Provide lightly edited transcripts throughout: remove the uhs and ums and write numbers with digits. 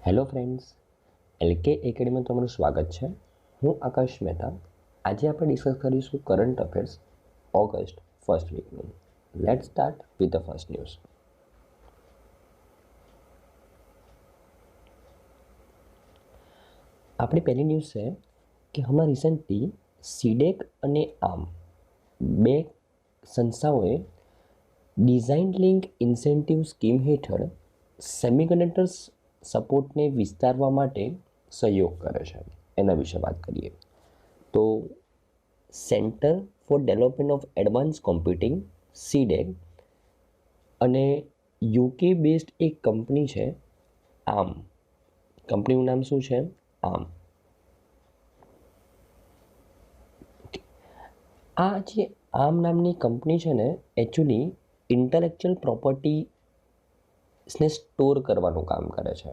Hello friends, LK એકેડમીમાં તમારું સ્વાગત છે. હું આકાશ મહેતા. આજે આપણે ડિસ્કસ કરીશું કરંટ અફેર્સ ઓગસ્ટ ફર્સ્ટ વીકનું. Let's start with the first news. આપણી પહેલી ન્યૂઝ છે કે હમણાં રિસન્ટલી સીડેક અને આર્મ બે સંસ્થાઓએ ડિઝાઇન લિંક ઇન્સેન્ટિવ સ્કીમ હેઠળ સેમિકન્ડક્ટર્સ સપોર્ટને વિસ્તારવા માટે સહયોગ કરે છે. એના વિશે વાત કરીએ તો centre for development of advance computing CDAC અને યુકે બેઝડ એક કંપની છે આર્મ. કંપનીનું નામ શું છે? આર્મ. આ જે આર્મ નામની કંપની છે ને, એકચ્યુઅલી ઇન્ટેલેક્ચુઅલ પ્રોપર્ટીસને સ્ટોર કરવાનું કામ કરે છે.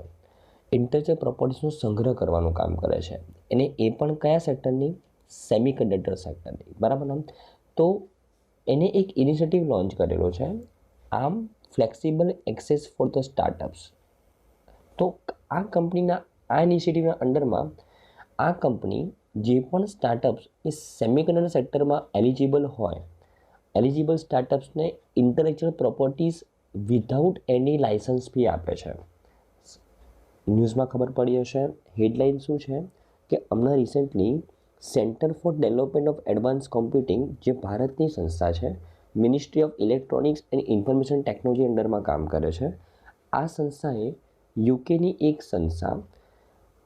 ઇન્ટેલેક્ચુઅલ પ્રોપર્ટીસનો સંગ્રહ કરવાનું કામ કરે છે. અને એ પણ કયા સેક્ટરની? સેમિકન્ડક્ટર સેક્ટરની. બરાબર ને? તો એને એક ઇનિશિયેટિવ લોન્ચ કરેલો છે, Arm flexible access for the startups. તો આ કંપનીના આ ઇનિશિયેટિવના અંડરમાં આ કંપની જે પણ સ્ટાર્ટઅપ્સ એ સેમિકન્ડક્ટર સેક્ટરમાં એલિજિબલ સ્ટાર્ટઅપ્સને intellectual properties without any licence fee આપે છે. ન્યૂઝમાં ખબર પડી હશે, હેડલાઇન શું છે કે હમણાં recently centre for development of advance computing, જે ભારતની સંસ્થા છે, ministry of electronics and information technology અંડરમાં કામ કરે છે. આ સંસ્થાએ યુકેની એક સંસ્થા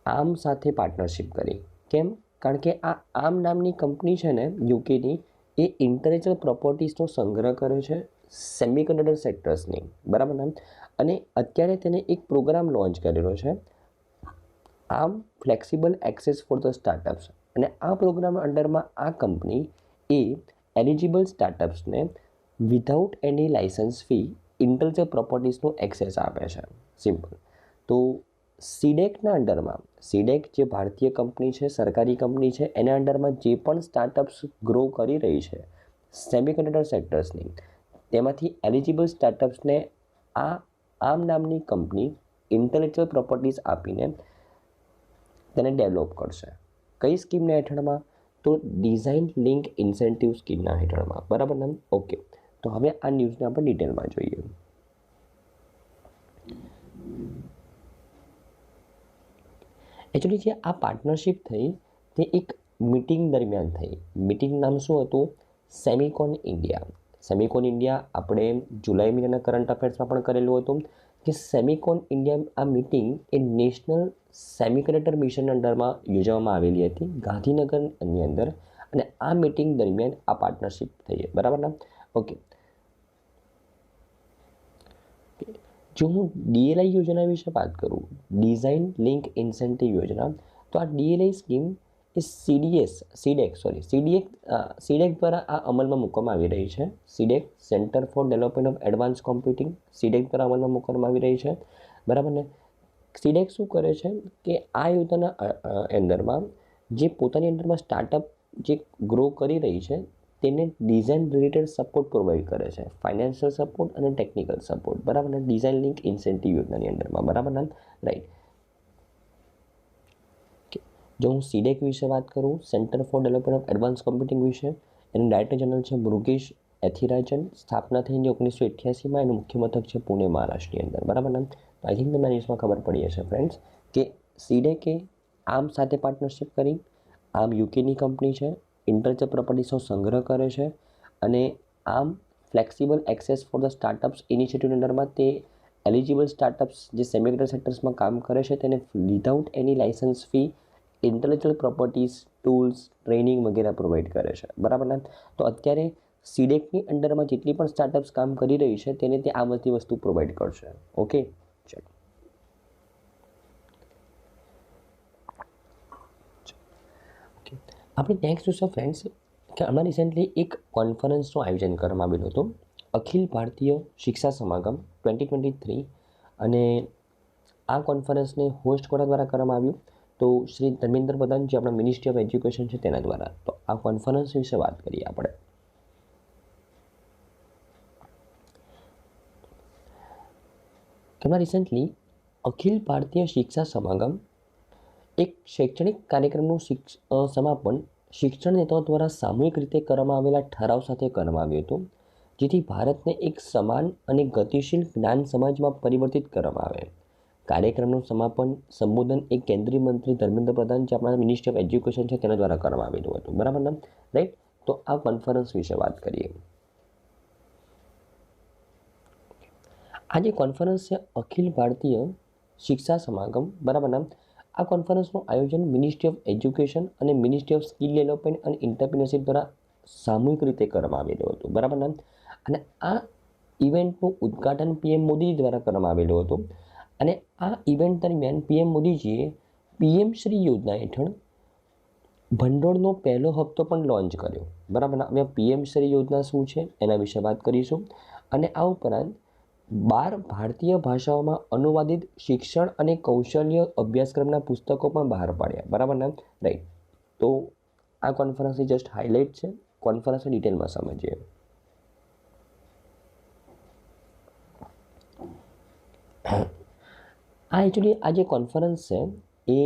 આર્મ સાથે પાર્ટનરશિપ કરી. કેમ? કારણ કે આ આર્મ નામની કંપની છે ને યુકેની, એ ઇન્ટેલેક્ચુઅલ પ્રોપર્ટીઝનો સંગ્રહ કરે છે સેમિકન્ડક્ટર સેક્ટર્સની. બરાબર ને? અને અત્યારે તેને એક પ્રોગ્રામ લોન્ચ કરેલો છે, Arm flexible access for the startups. અને આ પ્રોગ્રામ અંડરમાં આ કંપની એ એલિજિબલ સ્ટાર્ટઅપ્સને without any licence fee intellectual પ્રોપર્ટીઝનો એક્સેસ આપે છે. સિમ્પલ. તો સીડેકના અંડરમાં, સીડેક જે ભારતીય કંપની છે, સરકારી કંપની છે, એના અંડરમાં જે પણ સ્ટાર્ટઅપ્સ ગ્રો કરી રહી છે સેમિકન્ડક્ટર સેક્ટર્સની, તેમાંથી એલિજિબલ સ્ટાર્ટઅપ્સને આ આર્મ નામની કંપની ઇન્ટેલેક્ચુઅલ પ્રોપર્ટીઝ આપીને તેને ડેવલપ કરશે. કઈ સ્કીમના હેઠળમાં? તો ડિઝાઇન લિંક ઇન્સેન્ટિવ સ્કીમના હેઠળમાં. બરાબર ને? ઓકે. તો હવે આ ન્યૂઝને આપણે ડિટેલમાં જોઈએ. એકચ્યુઅલી જે આ પાર્ટનરશિપ થઈ તે એક મીટિંગ દરમિયાન થઈ. મીટિંગનું નામ શું હતું? Semicon India. સેમિકોન ઇન્ડિયા આપણે જુલાઈ મહિનાના કરંટ અફેર્સમાં પણ કરેલું હતું કે સેમિકોન ઇન્ડિયા આ મીટિંગ એ નેશનલ સેમિકન્ડક્ટર મિશન અંડરમાં યોજવામાં આવેલી હતી ગાંધીનગરની અંદર. અને આ મીટિંગ દરમિયાન આ પાર્ટનરશિપ થઈ. બરાબર ને? ઓકે. જો હું ડીએલઆઈ યોજના વિશે વાત કરું, ડિઝાઇન લિંક ઇન્સેન્ટિવ યોજના, તો આ ડીએલઆઈ સ્કીમ એ સીડેક દ્વારા આ અમલમાં મૂકવામાં આવી રહી છે. CDAC centre for development of advance computing, CDAC દ્વારા અમલમાં મૂકવામાં આવી રહી છે. બરાબર ને? સીડેક શું કરે છે કે આ યોજનાના અંદરમાં જે પોતાની અંદરમાં સ્ટાર્ટઅપ જે ગ્રો કરી રહી છે તેને ડિઝાઇન રિલેટેડ સપોર્ટ પ્રોવાઈડ કરે છે, ફાઇનાન્શિયલ સપોર્ટ અને ટેકનિકલ સપોર્ટ. બરાબર ને? ડિઝાઇન લિંક ઇન્સેન્ટિવ યોજનાની અંડરમાં. બરાબર ને? રાઈટ. જો હું સીડેક વિશે વાત કરું, centre for development of advance computing વિશે, એનું ડાયરેક્ટર જનરલ છે મુરુગેશ એથિરાજન. સ્થાપના થઈને 1988માં. એનું મુખ્ય મથક છે પુણે, મહારાષ્ટ્રની અંદર. બરાબર ને? તો આઈ થિંક તમને ન્યૂઝમાં ખબર પડી હશે ફ્રેન્ડ્સ કે સીડેકે આર્મ સાથે પાર્ટનરશિપ કરી. આર્મ યુકેની કંપની છે, ઇન્ટેલેક્ચુઅલ પ્રોપર્ટીઝનો સંગ્રહ કરે છે. અને Arm flexible access for the startups initiative અંડરમાં તે એલિજિબલ સ્ટાર્ટઅપ્સ જે સેમિકન્ડક્ટર સેક્ટર્સમાં કામ કરે છે તેને without any licence fee intellectual properties, tools, training વગેરે પ્રોવાઈડ કરે છે. બરાબર ને? તો અત્યારે સીડેકની અંડરમાં જેટલી પણ સ્ટાર્ટઅપ્સ કામ કરી રહી છે તેને તે આ બધી વસ્તુ પ્રોવાઈડ કરશે. ઓકે, ચલો. આપણે નેક્સ્ટ જોઈશું ફ્રેન્ડ્સ કે હમણાં રિસેન્ટલી એક કોન્ફરન્સનું આયોજન કરવામાં આવેલું હતું, અખિલ ભારતીય શિક્ષા સમાગમ 2023. અને આ કોન્ફરન્સને હોસ્ટ કોના દ્વારા કરવામાં આવ્યું? તો શ્રી ધર્મેન્દ્ર પ્રધાન, જે આપણા મિનિસ્ટ્રી ઓફ એજ્યુકેશન છે તેના દ્વારા. તો આ કોન્ફરન્સ વિશે વાત કરીએ આપણે. હમણાં રિસેન્ટલી અખિલ ભારતીય શિક્ષા સમાગમ એક શૈક્ષણિક કાર્યક્રમનું સમાપન શિક્ષણ નેતાઓ દ્વારા સામૂહિક રીતે કરવામાં આવેલા ઠરાવ સાથે કરવામાં આવ્યું હતું, જેથી ભારતને એક સમાન અને ગતિશીલ જ્ઞાન સમાજમાં પરિવર્તિત કરવામાં આવે. કાર્યક્રમનું સમાપન સંબોધન એક કેન્દ્રીય મંત્રી ધર્મેન્દ્ર પ્રધાન, જે આપણા મિનિસ્ટ્રી ઓફ એજ્યુકેશન છે, તેના દ્વારા કરવામાં આવેલું હતું. બરાબર ને, રાઈટ? તો આ કોન્ફરન્સ વિશે વાત કરીએ. આ જે કોન્ફરન્સ છે અખિલ ભારતીય શિક્ષા સમાગમ, બરાબર ને, આ કોન્ફરન્સનું આયોજન મિનિસ્ટ્રી ઓફ એજ્યુકેશન અને મિનિસ્ટ્રી ઓફ સ્કિલ ડેવલપમેન્ટ અને એન્ટરપ્રિન્યોરશિપ દ્વારા સામૂહિક રીતે કરવામાં આવેલું હતું. બરાબર ને, અને આ ઇવેન્ટનું ઉદ્ઘાટન પીએમ મોદી દ્વારા કરવામાં આવેલું હતું. અને આ ઇવેન્ટ દરમિયાન પીએમ મોદીજીએ પીએમ શ્રી યોજના હેઠળ ભંડોળનો પહેલો હપ્તો પણ લોન્ચ કર્યો. બરાબર ને, હવે પીએમ શ્રી યોજના શું છે એના વિશે વાત કરીશું. અને આ ઉપરાંત 12 ભારતીય ભાષાઓમાં અનુવાદિત શિક્ષણ અને કૌશલ્ય અભ્યાસક્રમના પુસ્તકો પણ બહાર પાડ્યા. બરાબર ને, રાઈટ? તો આ કોન્ફરન્સની જસ્ટ હાઇલાઇટ છે. કોન્ફરન્સને ડિટેલમાં સમજીએ. આ જે કોન્ફરન્સ છે એ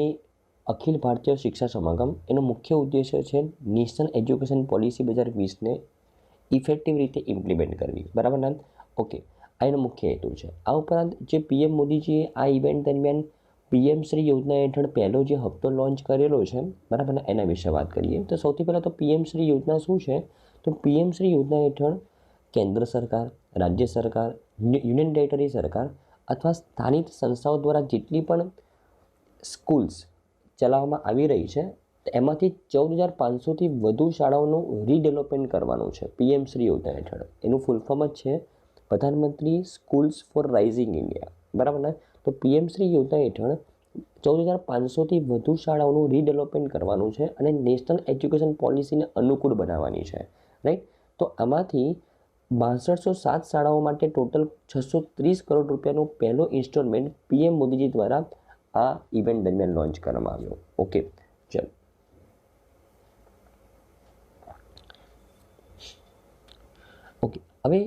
અખિલ ભારતીય શિક્ષા સમાગમ, એનો મુખ્ય ઉદ્દેશ્ય છે નેશનલ એજ્યુકેશન પોલિસી 2020ને ઇફેક્ટિવ રીતે ઇમ્પ્લિમેન્ટ કરવી. બરાબર ને, ઓકે? આ એનો મુખ્ય હેતુ છે. આ ઉપરાંત જે પીએમ મોદીજીએ આ ઇવેન્ટ દરમિયાન પીએમ શ્રી યોજના હેઠળ પહેલો જે હપ્તો લોન્ચ કરેલો છે, બરાબર ને, એના વિશે વાત કરીએ. તો સૌથી પહેલાં તો પીએમ શ્રી યોજના શું છે? તો પીએમ શ્રી યોજના હેઠળ કેન્દ્ર સરકાર, રાજ્ય સરકાર, યુનિયન ટેરિટરી સરકાર અથવા સ્થાનિક સંસ્થાઓ દ્વારા જેટલી પણ સ્કૂલ્સ ચલાવવામાં આવી રહી છે, એમાંથી 14,500થી વધુ શાળાઓનું રીડેવલપમેન્ટ કરવાનું છે પીએમ શ્રી યોજના હેઠળ. એનું ફૂલ ફોર્મ જ છે પ્રધાનમંત્રી સ્કૂલ્સ ફોર રાઇઝિંગ ઇન્ડિયા. બરાબર ને? તો પીએમ શ્રી યોજના હેઠળ 14,500થી વધુ શાળાઓનું રીડેવલપમેન્ટ કરવાનું છે અને નેશનલ એજ્યુકેશન પોલિસીને અનુકૂળ બનાવવાની છે, રાઈટ? તો આમાંથી 6207 શાળાઓ માટે ટોટલ 630 કરોડ રૂપિયાનો પહેલો ઇન્સ્ટોલમેન્ટ પીએમ મોદીજી દ્વારા આ ઇવેન્ટ દરમિયાન લોન્ચ કરવામાં આવ્યો. ઓકે, ચલો. ઓકે, હવે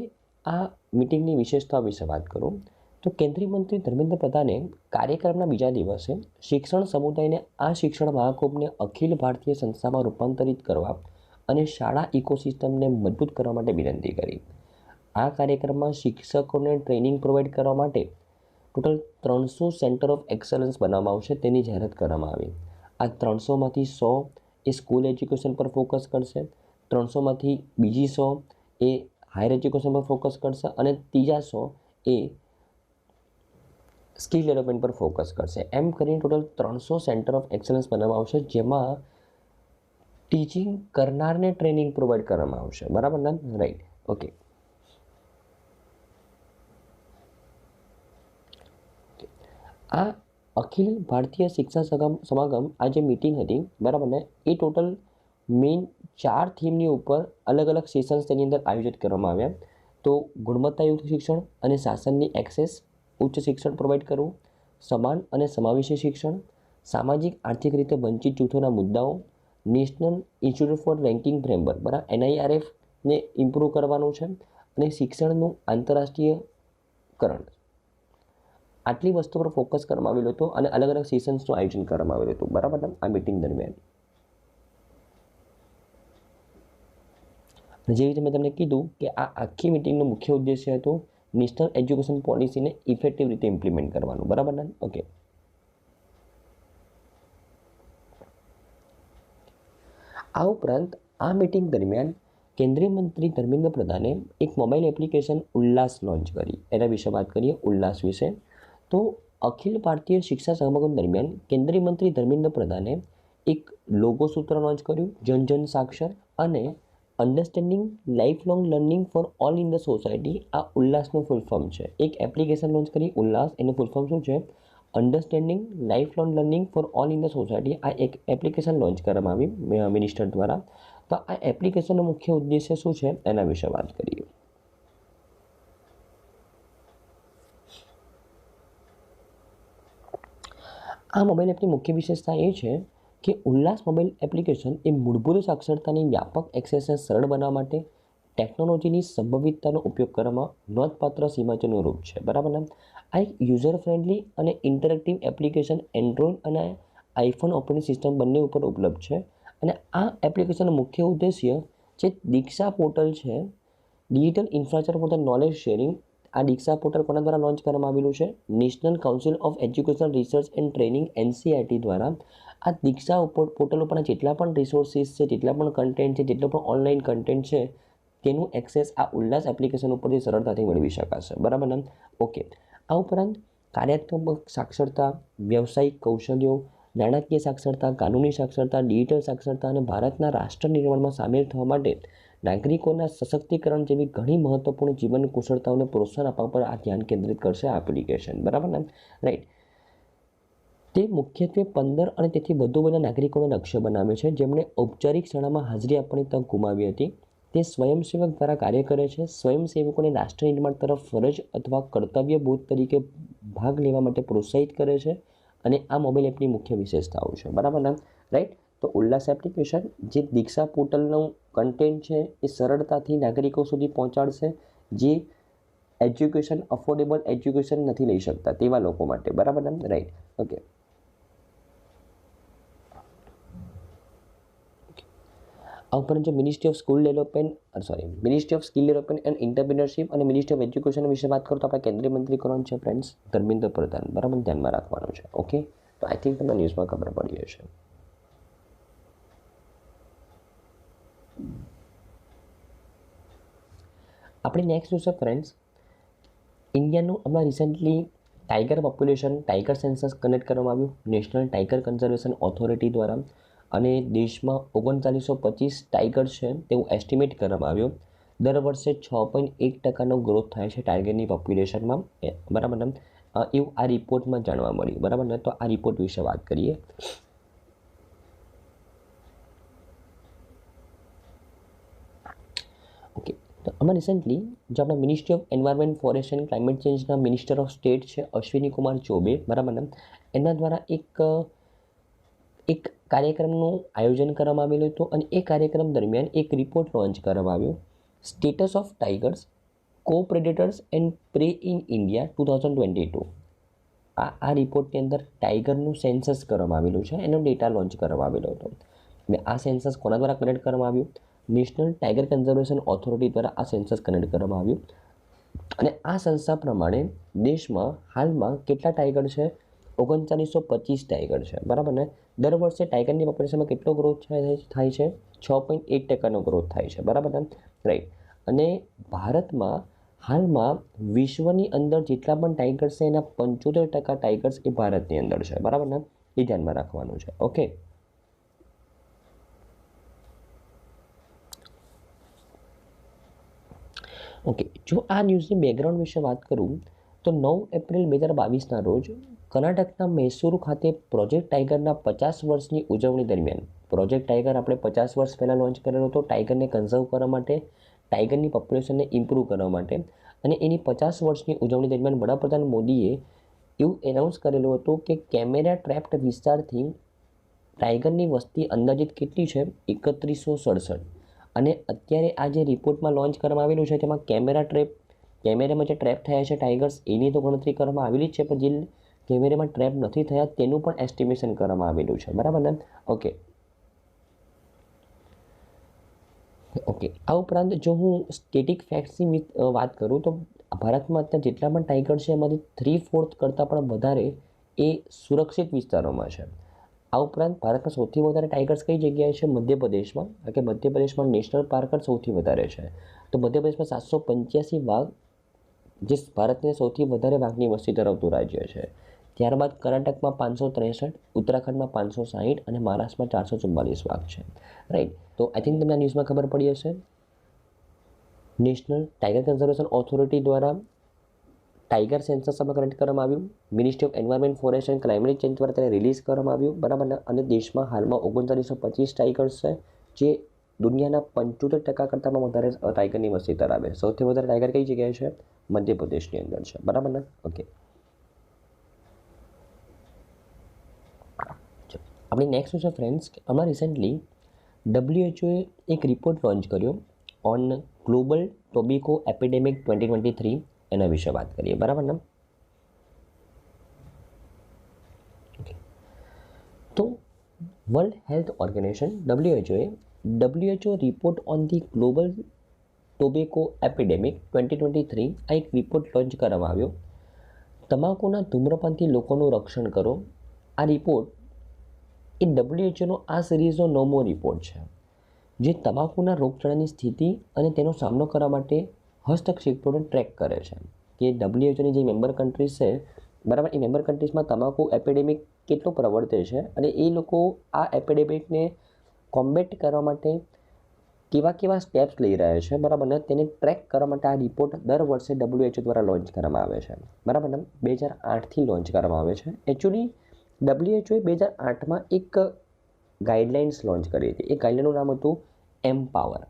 આ મીટિંગની વિશેષતા વિશે વાત કરું તો કેન્દ્રીય મંત્રી ધર્મેન્દ્ર પ્રધાને કાર્યક્રમના બીજા દિવસે શિક્ષણ સમુદાયને આ શિક્ષણ મહાકુંભને અખિલ ભારતીય સંસ્થામાં રૂપાંતરિત કરવા અને શાળા ઇકોસિસ્ટમને મજબૂત કરવા માટે વિનંતી કરી. આ કાર્યક્રમમાં શિક્ષકોને ટ્રેનિંગ પ્રોવાઈડ કરવા માટે ટોટલ 300 સેન્ટર ઓફ એક્સલન્સ બનાવવામાં આવશે, તેની જાહેરાત કરવામાં આવી. આ 300માંથી 100 એ સ્કૂલ એજ્યુકેશન પર ફોકસ કરશે, 300માંથી બીજી 100 એ હાયર એજ્યુકેશન પર ફોકસ કરશે અને ત્રીજા 100 એ સ્કિલ ડેવલપમેન્ટ પર ફોકસ કરશે. એમ કરીને ટોટલ 300 સેન્ટર ઓફ એક્સલન્સ બનાવવામાં આવશે, જેમાં ટીચિંગ કરનારને ટ્રેનિંગ પ્રોવાઈડ કરવામાં આવશે. બરાબર ને, રાઈટ? ઓકે. આ અખિલ ભારતીય શિક્ષા સમાગમ આ જે મિટિંગ હતી, બરાબર ને, એ ટોટલ મેઇન 4 થીમની ઉપર અલગ અલગ સેશન્સ તેની અંદર આયોજિત કરવામાં આવ્યા. તો ગુણવત્તાયુક્ત શિક્ષણ અને શાસનની એક્સેસ, ઉચ્ચ શિક્ષણ પ્રોવાઈડ કરવું, સમાન અને સમાવેશી શિક્ષણ, સામાજિક આર્થિક રીતે વંચિત જૂથોના મુદ્દાઓ, National Institute for Ranking Framework, બરાબર, NIRFને ઇમ્પ્રૂવ કરવાનું છે, અને શિક્ષણનું આંતરરાષ્ટ્રીયકરણ. આટલી વસ્તુ પર ફોકસ કરવામાં આવેલું હતું અને અલગ અલગ સેશન્સનું આયોજન કરવામાં આવેલું હતું. બરાબર, આ મિટિંગ દરમિયાન. જે રીતે મેં તમને કીધું કે આ આખી મિટિંગનો મુખ્ય ઉદ્દેશ્ય હતો નેશનલ એજ્યુકેશન પોલિસીને ઇફેક્ટિવ રીતે ઇમ્પ્લિમેન્ટ કરવાનું. બરાબર ને, ઓકે. આ ઉપરાંત આ મિટિંગ દરમિયાન કેન્દ્રીય મંત્રી ધર્મેન્દ્ર પ્રધાને એક મોબાઈલ એપ્લિકેશન ઉલ્લાસ લોન્ચ કરી. એના વિશે વાત કરીએ, ઉલ્લાસ વિશે. તો અખિલ ભારતીય શિક્ષા સમાગમ દરમિયાન કેન્દ્રીય મંત્રી ધર્મેન્દ્ર પ્રધાને એક લોગો સૂત્ર લોન્ચ કર્યું, જન જન સાક્ષર અને understanding life long learning for all in the society. આ ઉલ્લાસનું ફૂલ ફોર્મ છે. એક એપ્લિકેશન લોન્ચ કરી ઉલ્લાસ, એનું ફૂલ ફોર્મ શું છે? Understanding life long learning for all in the society. આ એક એપ્લિકેશન લોન્ચ કરવામાં આવી મિનિસ્ટર દ્વારા. તો આ એપ્લિકેશનનો મુખ્ય ઉદ્દેશ્ય શું છે એના વિશે વાત કરીએ. આ મોબાઈલ એપની મુખ્ય વિશેષતા એ છે કે ઉલ્લાસ મોબાઈલ એપ્લિકેશન એ મૂળભૂત સાક્ષરતાની વ્યાપક એક્સેસને સરળ બનાવવા માટે ટેકનોલોજીની સંભવિતતાનો ઉપયોગ કરવામાં નોંધપાત્ર સીમાચોનું રૂપ છે, બરાબર ને. આ એક યુઝર ફ્રેન્ડલી અને ઇન્ટરેક્ટિવ એપ્લિકેશન એન્ડ્રોઇડ અને આઈફોન ઓપરેટિંગ સિસ્ટમ બંને ઉપર ઉપલબ્ધ છે. અને આ એપ્લિકેશનનો મુખ્ય ઉદ્દેશ્ય જે દીક્ષા પોર્ટલ છે, digital infrastructure for the knowledge sharing. આ દીક્ષા પોર્ટલ કોના દ્વારા લોન્ચ કરવામાં આવેલું છે? National council of educational research and training NCERT દ્વારા. આ દીક્ષા પોર્ટલ ઉપરના જેટલા પણ રિસોર્સિસ છે, જેટલા પણ કન્ટેન્ટ છે, જેટલો પણ ઓનલાઈન કન્ટેન્ટ છે, તેનું એક્સેસ આ ઉલ્લાસ એપ્લિકેશન ઉપરથી સરળતાથી મેળવી શકાશે, બરાબર ને. ઓકે. આ ઉપરાંત કાર્યાત્મક સાક્ષરતા, વ્યવસાયિક કૌશલ્યો, નાણાકીય સાક્ષરતા, કાનૂની સાક્ષરતા, ડિજિટલ સાક્ષરતા અને ભારતના રાષ્ટ્ર નિર્માણમાં સામેલ થવા માટે નાગરિકોના સશક્તિકરણ જેવી ઘણી મહત્વપૂર્ણ જીવન કુશળતાઓને પ્રોત્સાહન આપવા પર આ ધ્યાન કેન્દ્રિત કરશે આ એપ્લિકેશન, બરાબર ને. રાઈટ. તે મુખ્યત્વે 15 અને તેથી વધુ વયના નાગરિકોને લક્ષ્ય બનાવે છે જેમણે ઔપચારિક શાળામાં હાજરી આપવાની તક ગુમાવી હતી. તે સ્વયંસેવક દ્વારા કાર્ય કરે છે. સ્વયંસેવકોને રાષ્ટ્ર નિર્માણ તરફ ફરજ અથવા કર્તવ્યબોધ તરીકે ભાગ લેવા માટે પ્રોત્સાહિત કરે છે. અને આ મોબાઈલ એપની મુખ્ય વિશેષતાઓ છે, બરાબર ને. રાઈટ. તો ઉલ્લાસ એપ્લિકેશન જે દીક્ષા પોર્ટલનું કન્ટેન્ટ છે એ સરળતાથી નાગરિકો સુધી પહોંચાડશે જે એજ્યુકેશન, અફોર્ડેબલ એજ્યુકેશન નથી લઈ શકતા તેવા લોકો માટે, બરાબર ને. રાઈટ. ઓકે. આ ઉપરાંત જો ministry of skill development and entrepreneurship અને મિનિસ્ટ્રી ઓફ એજ્યુકેશન વિશે વાત કરો તો આપણા કેન્દ્રીય મંત્રી કોણ છે ફ્રેન્ડ્સ? ધર્મેન્દ્ર પ્રધાન, બરાબર, ધ્યાનમાં રાખવાનું છે. ઓકે. તો આઈ થિંક તમને ન્યૂઝમાં ખબર પડી હશે. આપણે નેક્સ્ટ જોશે ફ્રેન્ડ્સ, ઇન્ડિયાનું હમણાં recently tiger population, tiger census connect કરવામાં આવ્યું નેશનલ ટાઈગર કન્ઝર્વેશન ઓથોરિટી દ્વારા. અને દેશમાં 3925 ટાઈગર છે તેવું એસ્ટિમેટ કરવામાં આવ્યું. દર વર્ષે 6.1% ગ્રોથ થાય છે ટાઈગરની પોપ્યુલેશનમાં, બરાબર ને. એવું આ રિપોર્ટમાં જાણવા મળ્યું, બરાબર ને. તો આ રિપોર્ટ વિશે વાત કરીએ. ઓકે. તો આમાં રિસેન્ટલી જે આપણા ministry of environment, forest and climate ચેન્જના મિનિસ્ટર ઓફ સ્ટેટ છે અશ્વિની કુમાર ચૌબે, બરાબર ને, એના દ્વારા એક કાર્યક્રમનું આયોજન કરવામાં આવેલું હતું. અને એ કાર્યક્રમ દરમિયાન એક રિપોર્ટ લોન્ચ કરવામાં આવ્યો, સ્ટેટસ ઓફ ટાઈગર્સ, કો પ્રેડેટર્સ એન્ડ પ્રે ઇન ઇન્ડિયા 2022. આ રિપોર્ટની અંદર ટાઈગરનું સેન્સસ કરવામાં આવેલું છે, એનો ડેટા લોન્ચ કરવામાં આવેલો હતો. અને આ સેન્સસ કોના દ્વારા કનેક્ટ કરવામાં આવ્યું? નેશનલ ટાઈગર કન્ઝર્વેશન ઓથોરિટી દ્વારા આ સેન્સસ કનેક્ટ કરવામાં આવ્યું. અને આ સંસ્થા પ્રમાણે દેશમાં હાલમાં કેટલા ટાઈગર છે? 3925 ટાઈગર છે, બરાબર ને. દર વર્ષે ટાઈગરની પોપ્યુલેશનમાં કેટલો ગ્રોથ થાય છે? 6.1% ગ્રોથ થાય છે, બરાબર ને. રાઈટ. અને ભારતમાં હાલમાં વિશ્વની અંદર જેટલા પણ ટાઈગર્સ છે એના 75% ટાઈગર્સ એ ભારતની અંદર છે, બરાબર ને. એ ધ્યાનમાં રાખવાનું છે. ઓકે. ઓકે. જો આ ન્યૂઝની બેકગ્રાઉન્ડ વિશે વાત કરું તો 9 એપ્રિલ 2022ના રોજ કર્ણાટકના મૈસૂર ખાતે પ્રોજેક્ટ ટાઈગરના 50 વર્ષની ઉજવણી દરમિયાન, પ્રોજેક્ટ ટાઈગર આપણે 50 વર્ષ પહેલાં લોન્ચ કરેલો હતો ટાઈગરને કન્ઝર્વ કરવા માટે, ટાઈગરની પોપ્યુલેશનને ઇમ્પ્રૂવ કરવા માટે. અને એની 50 વર્ષની ઉજવણી દરમિયાન વડાપ્રધાન મોદીએ એવું એનાઉન્સ કરેલું હતું કે કેમેરા ટ્રેપ્ડ વિસ્તારથી ટાઈગરની વસ્તી અંદાજિત કેટલી છે? 3167. અને અત્યારે આ જે રિપોર્ટમાં લોન્ચ કરવામાં આવેલું છે તેમાં કેમેરામાં જે ટ્રેપ થયા છે ટાઈગર્સ એની તો ગણતરી કરવામાં આવેલી જ છે, પણ જે કેમેરામાં ટ્રેપ નથી થયા તેનું પણ એસ્ટિમેશન કરવામાં આવેલું છે, બરાબર ને. ઓકે. ઓકે. આ ઉપરાંત જો હું સ્ટેટિક ફેક્ટ્સની વાત કરું તો ભારતમાં અત્યારે જેટલા પણ ટાઈગર છે એમાંથી 3/4 કરતાં પણ વધારે એ સુરક્ષિત વિસ્તારોમાં છે. આ ઉપરાંત ભારતમાં સૌથી વધારે ટાઈગર્સ કઈ જગ્યાએ છે? મધ્યપ્રદેશમાં. કારણ કે મધ્યપ્રદેશમાં નેશનલ પાર્ક જ સૌથી વધારે છે. તો મધ્યપ્રદેશમાં 785 વાઘ, જે ભારતને સૌથી વધારે વાઘની વસ્તી ધરાવતું રાજ્ય છે. ત્યારબાદ કર્ણાટકમાં 563, ઉત્તરાખંડમાં 560 અને મહારાષ્ટ્રમાં 444 વાઘ છે. રાઈટ. તો આઈ થિંક તમને આ ન્યૂઝમાં ખબર પડી હશે. નેશનલ ટાઈગર કન્ઝર્વેશન ઓથોરિટી દ્વારા ટાઈગર સેન્સસ આપણે કનેક્ટ કરવામાં આવ્યું. Ministry of environment, forest and climate change દ્વારા તેને રિલીઝ કરવામાં આવ્યું, બરાબર ને. અને દેશમાં હાલમાં 3925 ટાઈગર્સ છે જે દુનિયાના 75% કરતાં પણ વધારે ટાઈગરની વસ્તી ધરાવે છે. સૌથી વધારે ટાઈગર કઈ જગ્યાએ છે? મધ્યપ્રદેશની અંદર છે, બરાબર ને. ઓકે. આપણી નેક્સ્ટ છે ફ્રેન્ડ્સ, હમણાં રિસેન્ટલી WHO એક રિપોર્ટ લોન્ચ કર્યો ઓન ગ્લોબલ ટોબેકો એપિડેમિક 2023 એના વિશે વાત કરીએ, બરાબર ને. તો World Health Organization WHO report on the global tobacco epidemic 2023 આ એક રિપોર્ટ લોન્ચ કરવામાં આવ્યો. તમાકુના ધૂમ્રપાનથી લોકોનું રક્ષણ કરો. આ રિપોર્ટ એ WHOનો આ સિરીઝનો 9મો રિપોર્ટ છે, જે તમાકુના રોગચાળાની સ્થિતિ અને તેનો સામનો કરવા માટે હસ્તક્ષેપોને ટ્રેક કરે છે. કે WHOની જે મેમ્બર કન્ટ્રીઝ છે, બરાબર, એ મેમ્બર કન્ટ્રીઝમાં તમાકુ એપિડેમિક કેટલો પ્રવર્તે છે અને એ લોકો આ એપિડેમિકને કોમ્બેટ કરવા માટે કેવા સ્ટેપ્સ લઈ રહ્યા છે, બરાબર ને, તેને ટ્રેક કરવા માટે આ રિપોર્ટ દર વર્ષે WHO દ્વારા લોન્ચ કરવામાં આવે છે, બરાબર ને. 2008થી લોન્ચ કરવામાં આવે છે. એકચ્યુઅલી WHOએ 2008માં એક ગાઈડલાઇન્સ લોન્ચ કરી હતી. એ ગાઈડલાઇનનું નામ હતું એમ્પાવર,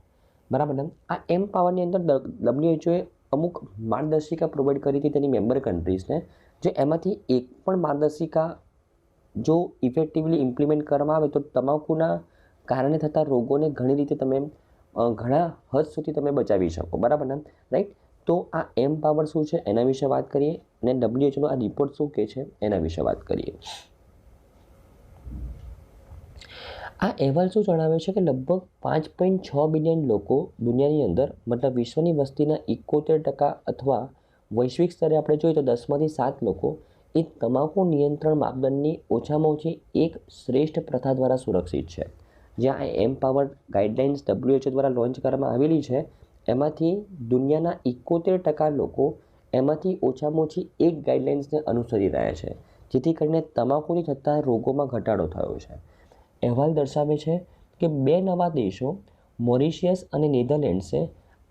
બરાબર ને. આ એમ્પાવરની અંદર WHOએ અમુક માર્ગદર્શિકા પ્રોવાઈડ કરી હતી તેની મેમ્બર કન્ટ્રીઝને, જો એમાંથી એક પણ માર્ગદર્શિકા જો ઇફેક્ટિવલી ઇમ્પ્લિમેન્ટ કરવામાં આવે તો તમાકુના કારણે થતા રોગોને ઘણી રીતે તમે ઘણા હદ સુધી તમે બચાવી શકો, બરાબર ને, રાઈટ. તો આ એમ્પાવર શું છે એના વિશે વાત કરીએ અને WHOનો આ રિપોર્ટ શું કહે છે એના વિશે વાત કરીએ. આ અહેવાલ શું જણાવે છે કે લગભગ 5.6 બિલિયન લોકો દુનિયાની અંદર, મતલબ વિશ્વની વસ્તીના 71% અથવા વૈશ્વિક સ્તરે આપણે જોઈએ તો 10માંથી 7 લોકો એ તમાકુ નિયંત્રણ માપદંડની ઓછામાં ઓછી એક શ્રેષ્ઠ પ્રથા દ્વારા સુરક્ષિત છે. જ્યાં આ એમ્પાવર ગાઈડલાઇન્સ WHO દ્વારા લોન્ચ કરવામાં આવેલી છે, એમાંથી દુનિયાના 71% લોકો એમાંથી ઓછામાં ઓછી એક ગાઈડલાઇન્સને અનુસરી રહ્યા છે, જેથી કરીને તમાકુથી થતા રોગોમાં ઘટાડો થયો છે. અહેવાલ દર્શાવે છે કે 2 નવા દેશો મોરિશિયસ અને નેધરલેન્ડ્સે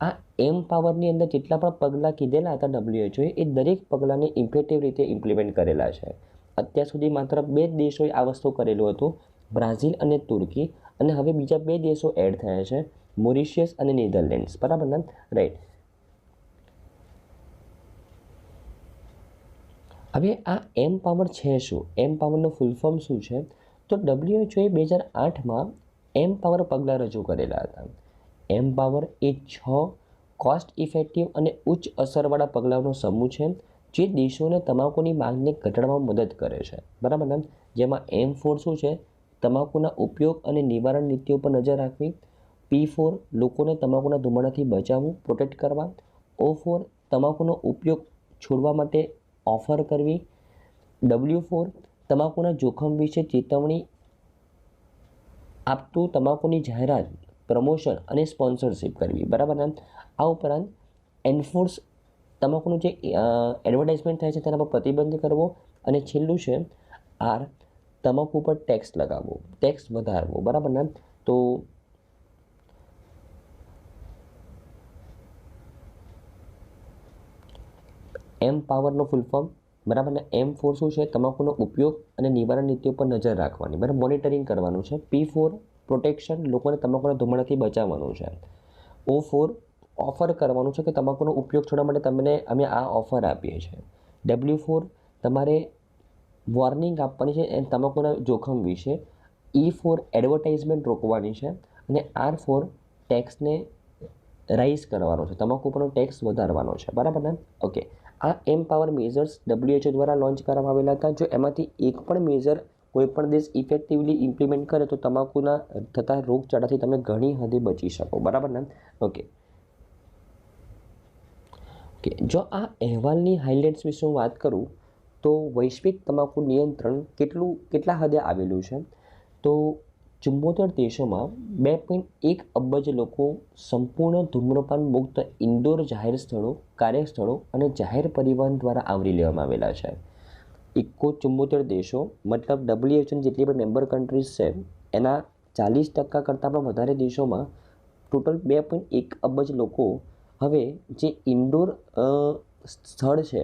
આ એમ્પાવરની અંદર જેટલા પણ પગલાં કીધેલા હતા WHOએ એ દરેક પગલાંને ઇફેક્ટિવ રીતે ઇમ્પ્લિમેન્ટ કરેલા છે. અત્યાર સુધી માત્ર 2 દેશોએ આ વસ્તુ કરેલું હતું, બ્રાઝિલ અને તુર્કી, અને હવે બીજા 2 દેશો એડ થયા છે, મોરિશિયસ અને નેધરલેન્ડ્સ, બરાબર ને, રાઈટ. હવે આ એમ્પાવર છે શું? એમ્પાવરનો ફૂલ ફોર્મ શું છે? તો WHOએ 2008માં એમ્પાવર પગલાં રજૂ કરેલા હતા. એમ્પાવર એ 6 કોસ્ટ ઇફેક્ટિવ અને ઉચ્ચ અસરવાળા પગલાંનો સમૂહ છે, જે દેશોને તમાકુની માંગને ઘટાડવામાં મદદ કરે છે, બરાબર ને. જેમાં M4 શું છે? તમાકુના ઉપયોગ અને નિવારણ નીતિઓ પર નજર રાખવી. P4 લોકોને તમાકુના ધુમાડાથી બચાવવું, પ્રોટેક્ટ કરવા. O4 તમાકુનો ઉપયોગ છોડવા માટે ઓફર કરવી. W4 તમાકુના જોખમ વિશે ચેતવણી આપતું તમાકુની જાહેરાત, પ્રમોશન અને સ્પોન્સરશિપ કરવી, બરાબર ને. આ ઉપરાંત એન્ફોર્સ તમાકુનું જે એડવર્ટાઇઝમેન્ટ થાય છે તેના પર પ્રતિબંધ કરવો. અને છેલ્લું છે R તમાકુ પર ટેક્સ લગાવવો, ટેક્સ વધારવો, બરાબર ને. તો એમ્પાવરનો ફૂલ ફોર્મ, બરાબર ને. M4 શું છે? તમાકુનો ઉપયોગ અને નિવારણ નીતિઓ પર નજર રાખવાની, બરાબર, મોનિટરિંગ કરવાનું છે. P4 પ્રોટેક્શન, લોકોને તમાકુના ધુમાડાથી બચાવવાનું છે. O4 ઓફર કરવાનું છે કે તમાકુનો ઉપયોગ છોડવા માટે તમને અમે આ ઓફર આપીએ છીએ. W4 તમારે વોર્નિંગ આપવાની છે તમાકુના જોખમ વિશે. E4 એડવર્ટાઇઝમેન્ટ રોકવાની છે. અને R4 ટેક્સને રાઇઝ કરવાનો છે, તમાકુ પરનો ટેક્સ વધારવાનો છે, બરાબર ને. ઓકે, આ એમ્પાવર મેઝર્સ WHO દ્વારા લોન્ચ કરવામાં આવેલા હતા. જો એમાંથી એક પણ મેઝર કોઈ પણ દેશ ઇફેક્ટિવલી ઇમ્પ્લિમેન્ટ કરે તો તમાકુના થતા રોગચાળાથી તમે ઘણી હદે બચી શકો, બરાબર ને. ઓકે, જો આ અહેવાલની હાઇલાઇટ્સ વિશે હું વાત કરું તો વૈશ્વિક તમાકુ નિયંત્રણ કેટલા હદે આવેલું છે? તો 74 દેશોમાં 2.1 અબજ લોકો સંપૂર્ણ ધૂમ્રપાન મુક્ત ઇન્ડોર જાહેર સ્થળો, કાર્યસ્થળો અને જાહેર પરિવહન દ્વારા આવરી લેવામાં આવેલા છે. 74 દેશો, મતલબ WHOની જેટલી પણ મેમ્બર કન્ટ્રીઝ છે એના 40% કરતાં પણ વધારે દેશોમાં ટોટલ 2.1 અબજ લોકો હવે જે ઇન્ડોર સ્થળ છે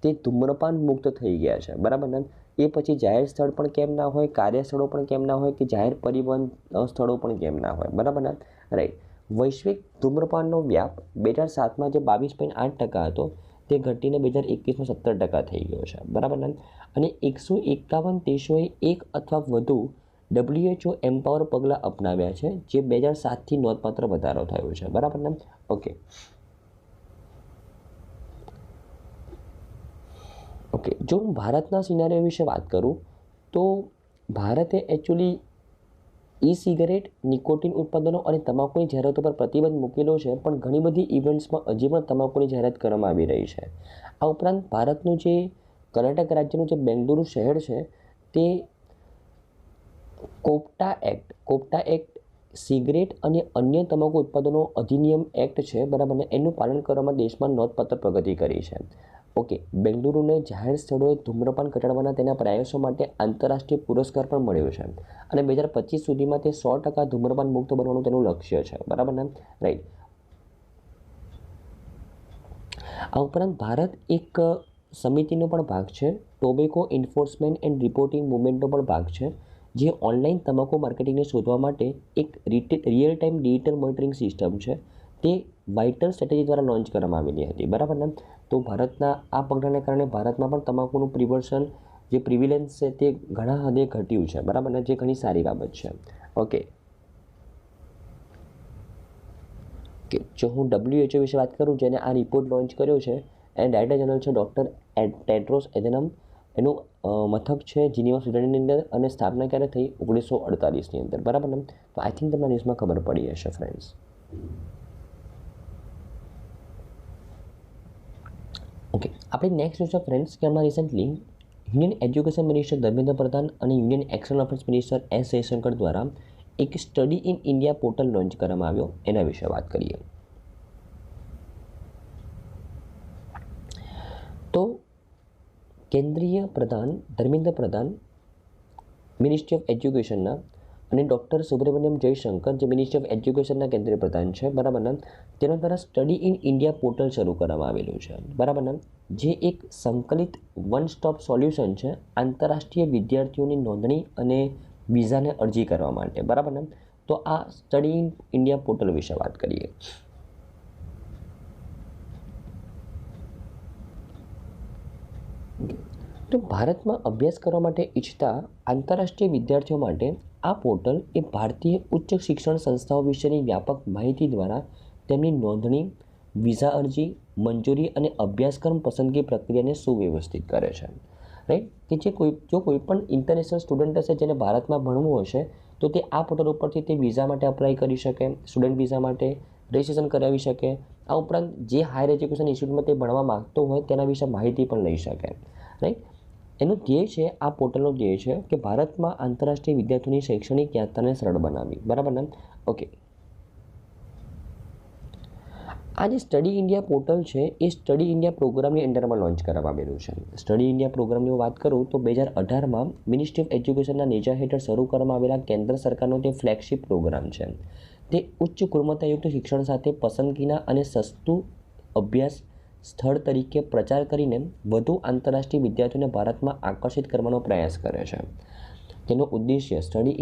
તે ધૂમ્રપાન મુક્ત થઈ ગયા છે, બરાબર ને. એ પછી જાહેર સ્થળ પણ કેમ ના હોય, કાર્યસ્થળો પણ કેમ ના હોય, કે જાહેર પરિવહન સ્થળો પણ કેમ ના હોય, બરાબર ને, રાઈટ. વૈશ્વિક ધૂમ્રપાનનો વ્યાપ 2007માં જે 22.8% હતો તે ઘટીને 2021માં 17% થઈ ગયો છે, બરાબર ને. અને 151 દેશોએ એક અથવા વધુ WHO એમ્પાવર પગલાં અપનાવ્યા છે, જે 2007થી નોંધપાત્ર વધારો થયો છે, બરાબર ને? ઓકે જો હું ભારતના સિનારીઓ વિશે વાત કરું તો ભારતે એકચ્યુઅલી ઈ સિગારેટ, નિકોટિન ઉત્પાદનો અને તમાકુની જાહેરાતો પર પ્રતિબંધ મૂકેલો છે, પણ ઘણી બધી ઇવેન્ટ્સમાં હજી પણ તમાકુની જાહેરાત કરવામાં આવી રહી છે. આ ઉપરાંત ભારતનું જે કર્ણાટક રાજ્યનું જે બેંગલુરુ શહેર છે, તે કોપ્ટા એક્ટ સિગરેટ અને અન્ય તમાકુ ઉત્પાદનો અધિનિયમ એક્ટ છે, બરાબર ને? એનું પાલન કરવામાં દેશમાં નોંધપાત્ર પ્રગતિ કરી છે. બેંગલુરુને જાહેર સ્થળોએ ધૂમ્રપાન ઘટાડવાના તેના પ્રયાસો માટે આંતરરાષ્ટ્રીય પુરસ્કાર પણ મળ્યો છે અને 2025 સુધીમાં તે 100% ધૂમ્રપાન મુક્ત બનવાનું તેનું લક્ષ્ય છે, બરાબર ને? રાઈટ. આ ઉપરાંત ભારત એક સમિતિનો પણ ભાગ છે, ટોબેકો એન્ફોર્સમેન્ટ એન્ડ રિપોર્ટિંગ મુવમેન્ટનો પણ ભાગ છે, જે ઓનલાઈન તમાકુ માર્કેટિંગને શોધવા માટે એક real time digital monitoring system છે, તે વાઇટલ સ્ટ્રેટેજી દ્વારા લોન્ચ કરવામાં આવેલી હતી, બરાબર ને? તો ભારતના આ પગલાંને કારણે ભારતમાં પણ તમાકુનું જે પ્રિવિલન્સ છે તે ઘણા હદે ઘટ્યું છે, બરાબર ને? જે ઘણી સારી બાબત છે. જો હું WHO વિશે વાત કરું, જેને આ રિપોર્ટ લોન્ચ કર્યો છે, એન્ડ ડાયરેક્ટર જનરલ છે ડૉક્ટર ટેડ્રોસ એધેનમ. એનું મથક છે જીનીવા, સ્વિટ્ઝરલેન્ડની અંદર, અને સ્થાપના ક્યારે થઈ? 1948ની અંદર, બરાબર ને? તો આઈ થિંક તમને ન્યૂઝમાં ખબર પડી હશે, ફ્રેન્ડ્સ. આપણે નેક્સ્ટ જોઈશું ફ્રેન્ડ્સ કે હમણાં recently union education minister Dharmendra Pradhan અને union external affairs minister S Jaishankar દ્વારા એક study in India portal launch કરવામાં આવ્યો, એના વિશે વાત કરીએ. તો કેન્દ્રીય પ્રધાન ધર્મેન્દ્ર પ્રધાન મિનિસ્ટ્રી ઓફ એજ્યુકેશનના અને ડૉક્ટર સુબ્રમણ્યમ જયશંકર, જે મિનિસ્ટ્રી ઓફ એજ્યુકેશનના કેન્દ્રીય પ્રધાન છે, બરાબર ને? તેના દ્વારા સ્ટડી ઇન ઇન્ડિયા પોર્ટલ શરૂ કરવામાં આવેલું છે, બરાબર ને? જે એક સંકલિત વન સ્ટોપ સોલ્યુશન છે આંતરરાષ્ટ્રીય વિદ્યાર્થીઓની નોંધણી અને વિઝાને અરજી કરવા માટે, બરાબર ને? તો આ સ્ટડી ઇન ઇન્ડિયા પોર્ટલ વિશે વાત કરીએ. તો ભારતમાં અભ્યાસ કરવા માટે ઈચ્છતા આંતરરાષ્ટ્રીય વિદ્યાર્થીઓ માટે આ પોર્ટલ એ ભારતીય ઉચ્ચ શિક્ષણ સંસ્થાઓ વિશેની વ્યાપક માહિતી દ્વારા તેમની નોંધણી, વિઝા અરજી, મંજૂરી અને અભ્યાસક્રમ પસંદગી પ્રક્રિયાને સુવ્યવસ્થિત કરે છે, રાઈટ? કે જો કોઈ પણ ઇન્ટરનેશનલ સ્ટુડન્ટ હશે જેને ભારતમાં ભણવું હશે, તો તે આ પોર્ટલ ઉપરથી તે વિઝા માટે અપ્લાય કરી શકે, સ્ટુડન્ટ વિઝા માટે રજિસ્ટ્રેશન કરાવી શકે. આ ઉપરાંત જે હાયર એજ્યુકેશન ઇન્સ્ટિટ્યૂટમાં તે ભણવા માગતો હોય તેના વિશે માહિતી પણ લઈ શકે, રાઈટ? એનું ધ્યેય છે, આ પોર્ટલનો ધ્યેય છે કે ભારતમાં આંતરરાષ્ટ્રીય વિદ્યાર્થીઓની શૈક્ષણિક યાત્રાને સરળ બનાવવી, બરાબર ને? આ જે સ્ટડી ઇન્ડિયા પોર્ટલ છે એ સ્ટડી ઇન્ડિયા પ્રોગ્રામની અંડરમાં લોન્ચ કરવામાં આવેલું છે. સ્ટડી ઇન્ડિયા પ્રોગ્રામની વાત કરું તો 2018માં મિનિસ્ટ્રી ઓફ એજ્યુકેશનના નેજા હેઠળ શરૂ કરવામાં આવેલા કેન્દ્ર સરકારનો તે ફ્લેગશિપ પ્રોગ્રામ છે. તે ઉચ્ચ ગુણવત્તાયુક્ત શિક્ષણ સાથે પસંદગીના અને સસ્તું અભ્યાસ સ્થળ તરીકે પ્રચાર કરીને વધુ આંતરરાષ્ટ્રીય વિદ્યાર્થીઓને ભારતમાં આકર્ષિત કરવાનો પ્રયાસ કરે છે. તેનો ઉદ્દેશ્ય સ્ટડી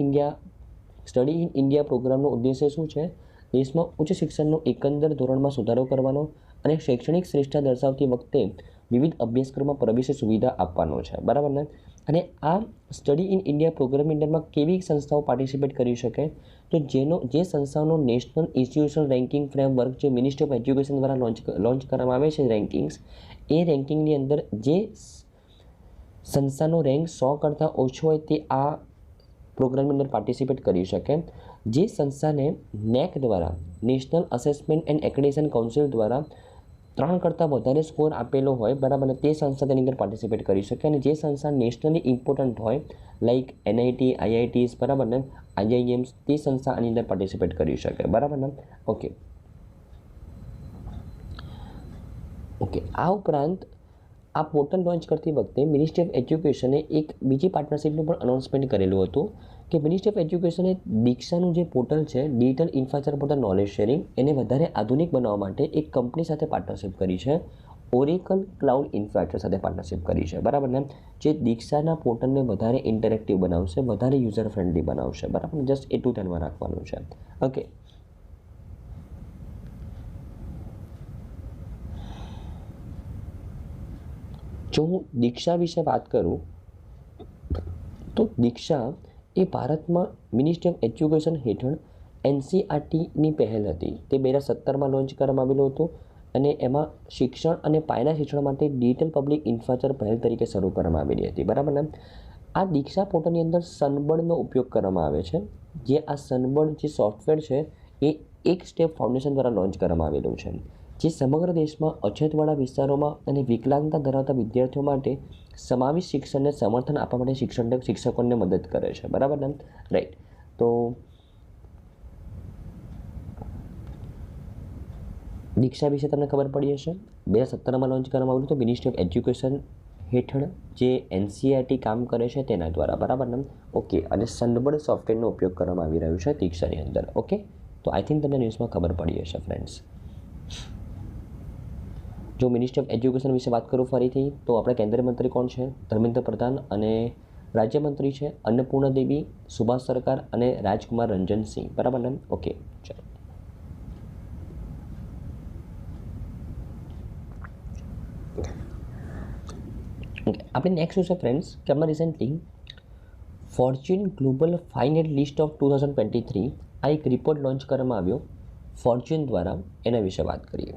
ઇન ઇન્ડિયા પ્રોગ્રામનો ઉદ્દેશ્ય શું છે? દેશમાં ઉચ્ચ શિક્ષણનો એકંદર ધોરણમાં સુધારો કરવાનો અને શૈક્ષણિક શ્રેષ્ઠતા દર્શાવતી વખતે વિવિધ અભ્યાસક્રમમાં પ્રવેશની સુવિધા આપવાનો છે, બરાબર ને? અને આ સ્ટડી ઇન ઇન્ડિયા પ્રોગ્રામની અંદરમાં કેવી સંસ્થાઓ પાર્ટિસિપેટ કરી શકે? તો જે સંસ્થાઓનો નેશનલ ઇન્સ્ટિટ્યુશનલ રેન્કિંગ ફ્રેમવર્ક જે મિનિસ્ટ્રી ઓફ એજ્યુકેશન દ્વારા લોન્ચ કરવામાં આવે છે, રેન્કિંગ્સ, એ રેન્કિંગની અંદર જે સંસ્થાનો રેન્ક 100 કરતાં ઓછો હોય તે આ પ્રોગ્રામની અંદર પાર્ટિસિપેટ કરી શકે. જે સંસ્થાને નેક દ્વારા, national assessment and accreditation council દ્વારા 3 કરતાં વધારે સ્કોર આપેલો હોય, બરાબર ને? તે સંસ્થા તેની અંદર પાર્ટિસિપેટ કરી શકે. અને જે સંસ્થા નેશનલી ઇમ્પોર્ટન્ટ હોય, લાઇક NIT, IITs, બરાબર ને, IIMs, તે સંસ્થા આની અંદર પાર્ટિસિપેટ કરી શકે, બરાબર ને? આ ઉપરાંત આ પોર્ટલ લોન્ચ કરતી વખતે મિનિસ્ટ્રી ઓફ એજ્યુકેશને એક બીજી પાર્ટનરશિપનું પણ અનાઉન્સમેન્ટ કરેલું હતું કે મિનિસ્ટ્રી ઓફ એજ્યુકેશને દીક્ષાનું જે પોર્ટલ છે, digital infrastructure portal knowledge sharing, એને વધારે આધુનિક બનાવવા માટે એક કંપની સાથે પાર્ટનરશિપ કરી છે, ઓરેકલ ક્લાઉડ ઇન્ફ્રાસ્ટ્રક્ચર સાથે પાર્ટનરશિપ કરી છે, બરાબર ને? જે દીક્ષાના પોર્ટલને વધારે ઇન્ટરેક્ટિવ બનાવશે, વધારે યુઝર ફ્રેન્ડલી બનાવશે, બરાબર ને? જસ્ટ એટલું ધ્યાનમાં રાખવાનું છે. જો હું દીક્ષા વિશે વાત કરું તો દીક્ષા એ ભારતમાં મિનિસ્ટ્રી ઓફ એજ્યુકેશન હેઠળ NCERTની પહેલ હતી. તે 2017માં લોન્ચ કરવામાં આવેલું હતું અને એમાં શિક્ષણ અને પાયાના શિક્ષણ માટે ડિજિટલ પબ્લિક ઇન્ફ્રાસ્ટ્રક્ચર પહેલ તરીકે શરૂ કરવામાં આવેલી હતી. બરાબર ને? આ દીક્ષા પોર્ટલની અંદર સનબર્ડનો ઉપયોગ કરવામાં આવે છે. જે આ સનબર્ડ જે સોફ્ટવેર છે એ એક સ્ટેપ ફાઉન્ડેશન દ્વારા લોન્ચ કરવામાં આવેલું છે, જે સમગ્ર દેશમાં અછતવાળા વિસ્તારોમાં અને વિકલાંગતા ધરાવતા વિદ્યાર્થીઓ માટે સમાવિષ્ટ શિક્ષણને સમર્થન આપવા માટે શિક્ષકોને મદદ કરે છે. બરાબર ને? રાઈટ. તો દીક્ષા વિશે તમને ખબર પડી હશે. 2017માં લોન્ચ કરવામાં આવ્યું હતું મિનિસ્ટ્રી ઓફ એજ્યુકેશન હેઠળ જે NCERT કામ કરે છે તેના દ્વારા. બરાબર ને? ઓકે. અને સનબર્ડ સોફ્ટવેરનો ઉપયોગ કરવામાં આવી રહ્યો છે દીક્ષાની અંદર. ઓકે. તો આઈ થિંક તમને ન્યૂઝમાં ખબર પડી હશે ફ્રેન્ડ્સ. જો મિનિસ્ટ્રી ઓફ એજ્યુકેશન વિશે વાત કરું ફરીથી, તો આપણે કેન્દ્રીય મંત્રી કોણ છે? ધર્મેન્દ્ર પ્રધાન. અને રાજ્યમંત્રી છે અન્નપૂર્ણા દેવી, સુભાષ સરકાર અને રાજકુમાર રંજન સિંહ. બરાબર ને? ઓકે. ચાલો. આપણે નેક્સ્ટ શું છે ફ્રેન્ડ્સ કે હમણાં recently Fortune global 500 list of 2023 આ એક રિપોર્ટ લોન્ચ કરવામાં આવ્યો ફોર્ચ્યુન દ્વારા. એના વિશે વાત કરીએ.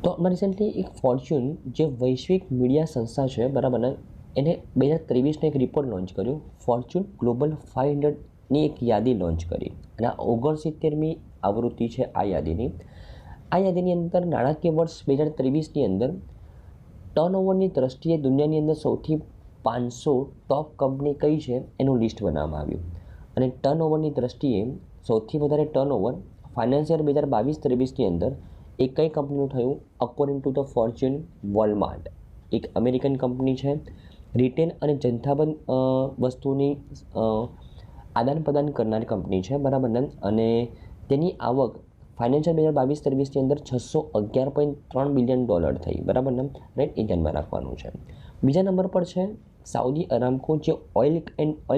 તો હમણાં રિસેન્ટલી એક ફોર્ચ્યુન જે વૈશ્વિક મીડિયા સંસ્થા છે, બરાબર ને, એને 2023નો એક રિપોર્ટ લોન્ચ કર્યો. ફોર્ચ્યુન ગ્લોબલ 500ની એક યાદી લોન્ચ કરી અને આ 69મી આવૃત્તિ છે આ યાદીની. આ યાદીની અંદર નાણાકીય વર્ષ 2023ની અંદર ટર્નઓવરની દ્રષ્ટિએ દુનિયાની અંદર સૌથી 500 ટોપ કંપની કઈ છે એનું લિસ્ટ બનાવવામાં આવ્યું. અને ટર્નઓવરની દ્રષ્ટિએ સૌથી વધારે ટર્નઓવર ફાઇનાન્શિયલ 2022-23ની અંદર એક કઈ કંપનીનું થયું? According to the Fortune, Walmart. એક અમેરિકન કંપની છે, રિટેલ અને જથ્થાબંધ વસ્તુની આદાન પ્રદાન કરનારી કંપની છે. બરાબર ને? અને તેની આવક ફાઇનાન્શિયલ 2022-23ની અંદર $611.3 બિલિયન થઈ. બરાબર ને? રાઈટ. એ ધ્યાનમાં રાખવાનું છે. બીજા નંબર પર છે સાઉદી અરામકો, જે ઓઇલ